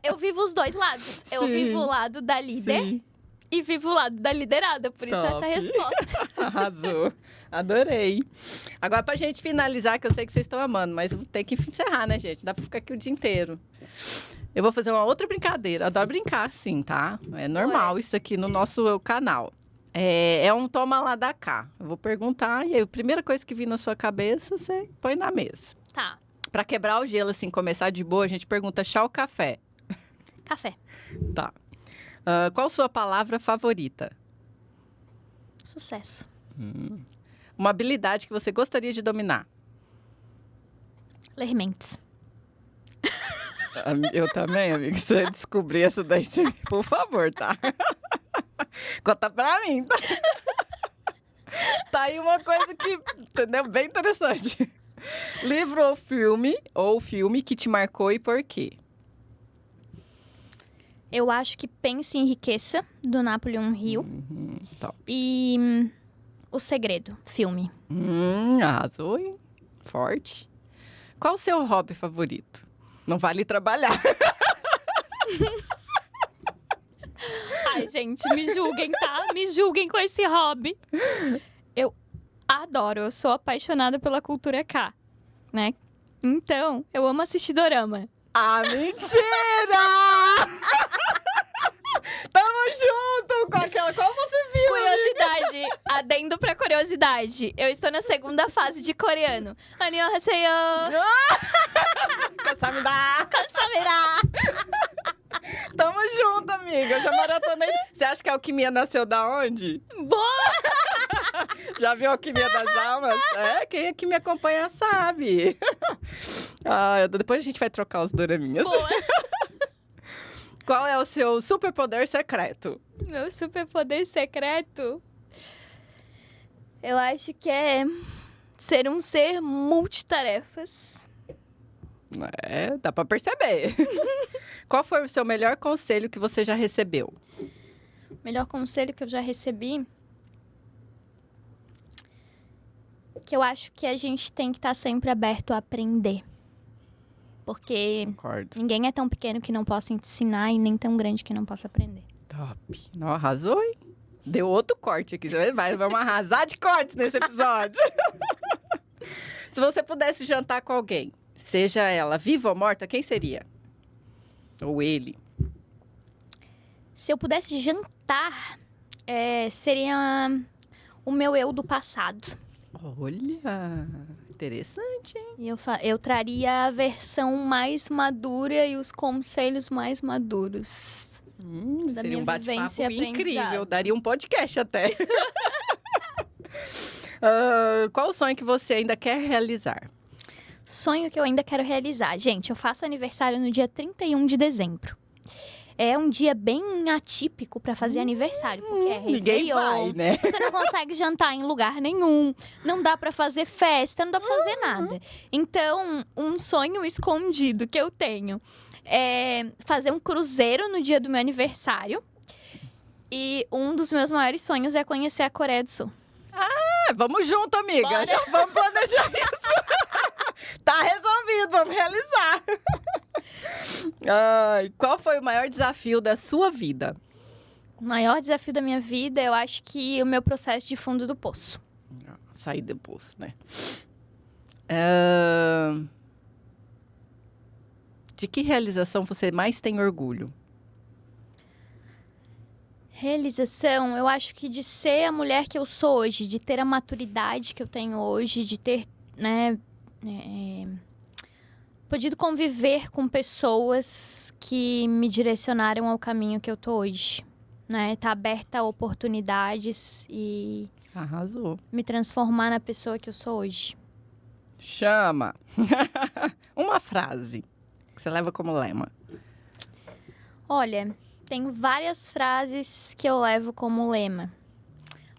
Eu vivo os dois lados. Eu Sim. vivo o lado da líder Sim. e vivo o lado da liderada. Por isso, essa é a Top. resposta. Arrasou. Adorei. Agora, pra gente finalizar, que eu sei que vocês estão amando, mas eu vou ter que encerrar, né, gente? Dá pra ficar aqui o dia inteiro. Eu vou fazer uma outra brincadeira. Adoro brincar, sim, tá? É normal isso aqui no nosso canal. É um toma lá da cá. Eu vou perguntar e aí a primeira coisa que vir na sua cabeça, você põe na mesa. Tá. Pra quebrar o gelo, assim, começar de boa, a gente pergunta chá ou café? Café. Tá. Qual sua palavra favorita? Sucesso. Uma habilidade que você gostaria de dominar? Ler mentes. Eu também, amigo. Se você descobrir essa daí, por favor, tá? Conta pra mim, tá? Tá aí uma coisa que, entendeu? Bem interessante. Livro ou filme que te marcou e por quê? Eu acho que Pense e Enriqueça, do Napoleon Hill. Top. E O Segredo, filme. Arrasou, hein? Forte. Qual o seu hobby favorito? Não vale trabalhar. Ai, gente, me julguem, tá? Me julguem com esse hobby. Eu adoro, eu sou apaixonada pela cultura K, né? Então, eu amo assistir dorama. Ah, mentira! Tamo junto com aquela... Qual você viu? Curiosidade, adendo pra curiosidade. Eu estou na segunda fase de coreano. Annyeonghaseyo, Kamsahamnida. kamsahamnida. Tamo junto, amiga. Eu já maratonei. Você acha que a alquimia nasceu da onde? Boa! Já viu a alquimia das almas? Quem aqui me acompanha sabe. Depois a gente vai trocar os doraminhas. Boa! Qual é o seu superpoder secreto? Meu superpoder secreto? Eu acho que é ser um ser multitarefas. Dá pra perceber. Qual foi o seu melhor conselho que você já recebeu? Melhor conselho que eu já recebi? Que eu acho que a gente tem que estar sempre aberto a aprender. Porque Concordo. ninguém é tão pequeno que não possa ensinar e nem tão grande que não possa aprender. Top. Não arrasou, hein? Deu outro corte aqui. Vamos arrasar de cortes nesse episódio. Se você pudesse jantar com alguém, seja ela viva ou morta, quem seria? Ou ele? Se eu pudesse jantar, seria o meu eu do passado. Olha, interessante, hein? E eu traria a versão mais madura e os conselhos mais maduros. Da Seria minha um bate-papo vivência e incrível. aprendizado. Daria um podcast até. Qual o sonho que você ainda quer realizar? Sonho que eu ainda quero realizar. Gente, eu faço aniversário no dia 31 de dezembro. É um dia bem atípico pra fazer aniversário, porque é Ninguém vai, Réveillon, né? você não consegue jantar em lugar nenhum, não dá pra fazer festa, não dá pra fazer nada. Então, um sonho escondido que eu tenho é fazer um cruzeiro no dia do meu aniversário. E um dos meus maiores sonhos é conhecer a Coreia do Sul. Vamos junto, amiga. Bora. Já vamos planejar isso. Tá resolvido, vamos realizar. Qual foi o maior desafio da sua vida? O maior desafio da minha vida, eu acho que o meu processo de fundo do poço. Sair do poço, né? De que realização você mais tem orgulho? Realização, eu acho que de ser a mulher que eu sou hoje, de ter a maturidade que eu tenho hoje, de ter, né, podido conviver com pessoas que me direcionaram ao caminho que eu tô hoje, né? Tá aberta a oportunidades e Arrasou. me transformar na pessoa que eu sou hoje. Chama! Uma frase que você leva como lema. Olha, tem várias frases que eu levo como lema,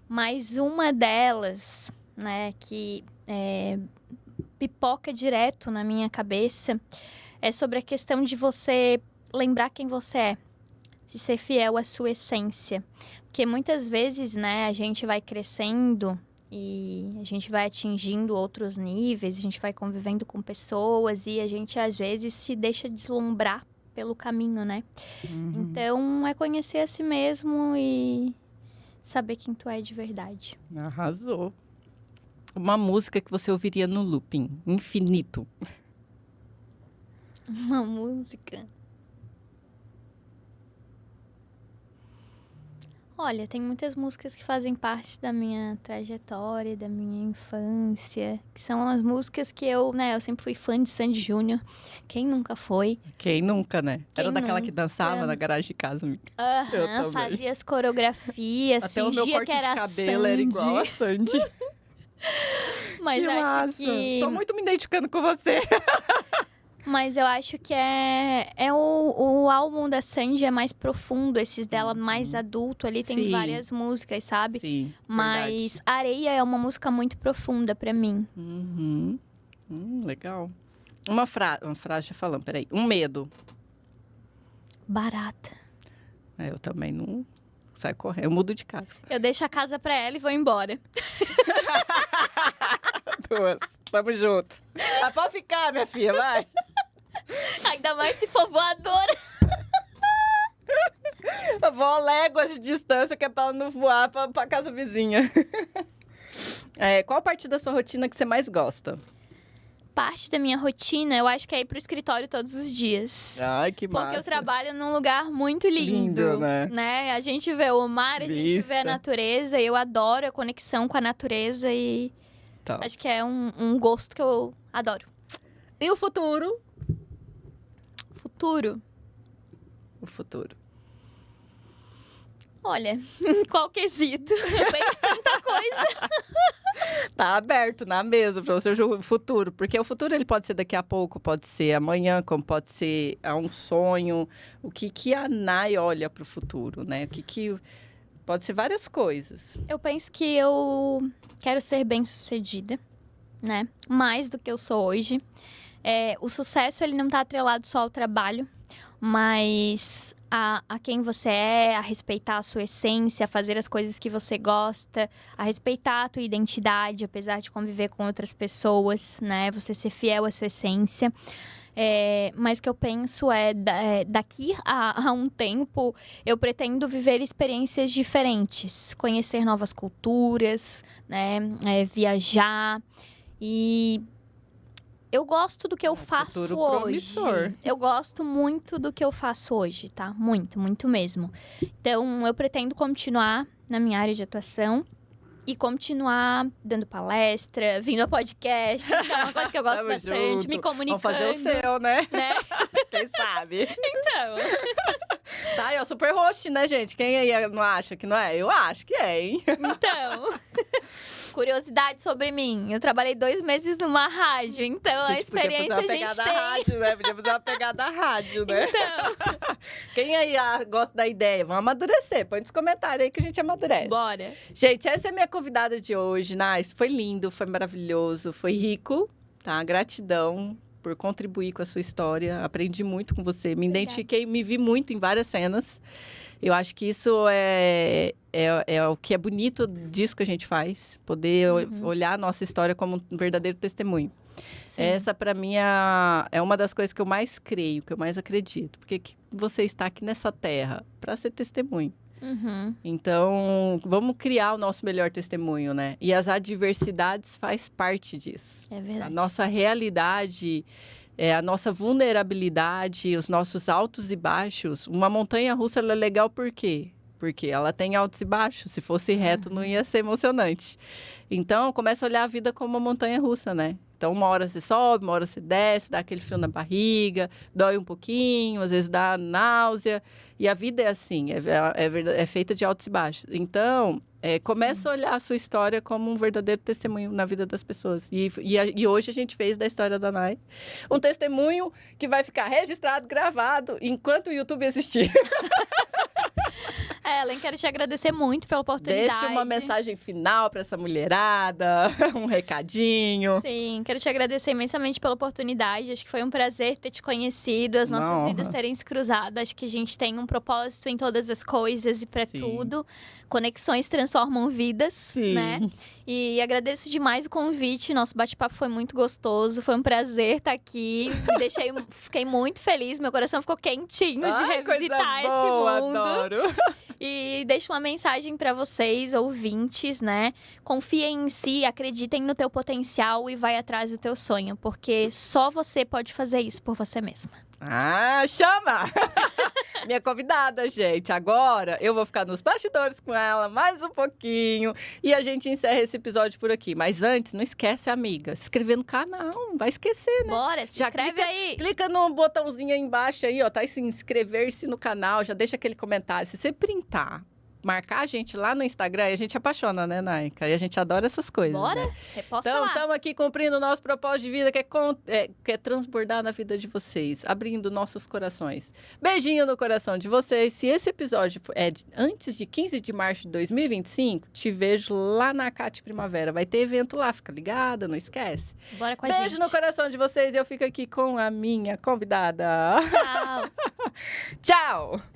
mas uma delas, né, que pipoca direto na minha cabeça é sobre a questão de você lembrar quem você é. Se ser fiel à sua essência. Porque muitas vezes, né, a gente vai crescendo e a gente vai atingindo outros níveis, a gente vai convivendo com pessoas e a gente, às vezes, se deixa deslumbrar pelo caminho, né? Então, é conhecer a si mesmo e saber quem tu é de verdade. Arrasou. Uma música que você ouviria no looping, infinito. Uma música. Olha, tem muitas músicas que fazem parte da minha trajetória, da minha infância, que são as músicas que eu sempre fui fã de Sandy Júnior. Quem nunca foi? Quem nunca, né? Quem Era daquela que nunca? dançava na garagem de casa, amiga. Eu também. Fazia as coreografias, Até o meu fingia corte que era de cabelo Sandy. era igual a Sandy. Mas Que eu acho massa. que... Tô muito me identificando com você. Mas eu acho que o álbum da Sandy é mais profundo, esses dela mais adulto ali, tem Sim. várias músicas, sabe? Sim, Mas Areia é uma música muito profunda pra mim. Uhum. Legal. Uma frase, já falando, peraí. Um medo. Barata. Eu também não saio correndo, eu mudo de casa. Eu deixo a casa pra ela e vou embora. Duas, tamo junto. Ah, pode ficar, minha filha, vai. Ainda mais se for voadora. Eu vou a léguas de distância, que é pra ela não voar pra casa vizinha. Qual parte da sua rotina que você mais gosta? Parte da minha rotina, eu acho que é ir pro escritório todos os dias. Ai, que massa. Porque eu trabalho num lugar muito lindo, Lindo, né? A gente vê o mar, a gente vê a natureza. E eu adoro a conexão com a natureza e Tá. acho que é um gosto que eu adoro. E o futuro? Futuro? O futuro. Olha, em qual quesito? Eu penso em tanta coisa. Tá aberto na mesa pra você o futuro. Porque o futuro ele pode ser daqui a pouco, pode ser amanhã, como pode ser um sonho. O que a Nai olha pro futuro, né? Pode ser várias coisas. Eu penso que eu quero ser bem-sucedida, né? Mais do que eu sou hoje. O sucesso, ele não tá atrelado só ao trabalho, mas a quem você é, a respeitar a sua essência, a fazer as coisas que você gosta, a respeitar a tua identidade, apesar de conviver com outras pessoas, né? Você ser fiel à sua essência. Mas o que eu penso daqui a um tempo, eu pretendo viver experiências diferentes, conhecer novas culturas, né? Viajar. E eu gosto do que eu faço futuro hoje. promissor. Eu gosto muito do que eu faço hoje, tá? Muito, muito mesmo. Então, eu pretendo continuar na minha área de atuação. E continuar dando palestra, vindo a podcast, que é uma coisa que eu gosto Tamo bastante, junto. me comunicando. Vamos fazer o seu, né? Quem sabe? Então. Tá, eu super host, né, gente? Quem aí não acha que não é? Eu acho que é, hein? Então. Curiosidade sobre mim. Eu trabalhei 2 meses numa rádio, então a experiência a gente tem. Rádio, né? Podia fazer uma pegada à rádio, né? Então. Quem aí gosta da ideia? Vamos amadurecer. Põe nos comentários aí que a gente amadurece. Bora. Gente, essa é a minha convidada de hoje, Nai. Foi lindo, foi maravilhoso, foi rico, tá? Gratidão por contribuir com a sua história. Aprendi muito com você. Me identifiquei, me vi muito em várias cenas. Eu acho que isso é o que é bonito disso que a gente faz. Poder olhar a nossa história como um verdadeiro testemunho. Sim. Essa, para mim, é uma das coisas que eu mais creio, que eu mais acredito. Porque você está aqui nessa terra para ser testemunho. Então, vamos criar o nosso melhor testemunho, né? E as adversidades faz parte disso. É verdade. A nossa realidade, a nossa vulnerabilidade, os nossos altos e baixos. Uma montanha-russa, ela é legal por quê? Porque ela tem altos e baixos. Se fosse reto, não ia ser emocionante. Então, começa a olhar a vida como uma montanha-russa, né? Então, uma hora você sobe, uma hora você desce, dá aquele frio na barriga, dói um pouquinho, às vezes dá náusea. E a vida é assim, é feita de altos e baixos. Então, começa a olhar a sua história como um verdadeiro testemunho na vida das pessoas. E hoje a gente fez da história da Nai um testemunho que vai ficar registrado, gravado, enquanto o YouTube existir. Ellen, quero te agradecer muito pela oportunidade. Deixa uma mensagem final para essa mulherada, um recadinho. Sim, quero te agradecer imensamente pela oportunidade. Acho que foi um prazer ter te conhecido, as nossas honra. vidas terem se cruzado. Acho que a gente tem um propósito em todas as coisas e para Sim. tudo. Conexões transformam vidas, Sim. né? E agradeço demais o convite. Nosso bate-papo foi muito gostoso. Foi um prazer estar aqui. Fiquei muito feliz. Meu coração ficou quentinho de Ai, revisitar coisa esse boa, mundo. adoro. E deixo uma mensagem para vocês, ouvintes, né? Confiem em si, acreditem no teu potencial e vai atrás do teu sonho, porque só você pode fazer isso por você mesma. Ah, chama! Minha convidada, gente. Agora eu vou ficar nos bastidores com ela mais um pouquinho e a gente encerra esse episódio por aqui. Mas antes, não esquece, amiga, se inscrever no canal. Não vai esquecer, né? Bora, se inscreve aí! Clica no botãozinho aí embaixo aí, ó, tá? Se inscrever-se no canal, já deixa aquele comentário. Se você printar, marcar a gente lá no Instagram, a gente apaixona, né, Naika? E a gente adora essas coisas. Bora? Né? Reposta Então, lá. estamos aqui cumprindo o nosso propósito de vida, que é transbordar na vida de vocês, abrindo nossos corações. Beijinho no coração de vocês. Se esse episódio é antes de 15 de março de 2025, te vejo lá na Cate Primavera. Vai ter evento lá, fica ligada, não esquece. Bora com a gente. Beijo no coração de vocês e eu fico aqui com a minha convidada. Tchau! Tchau!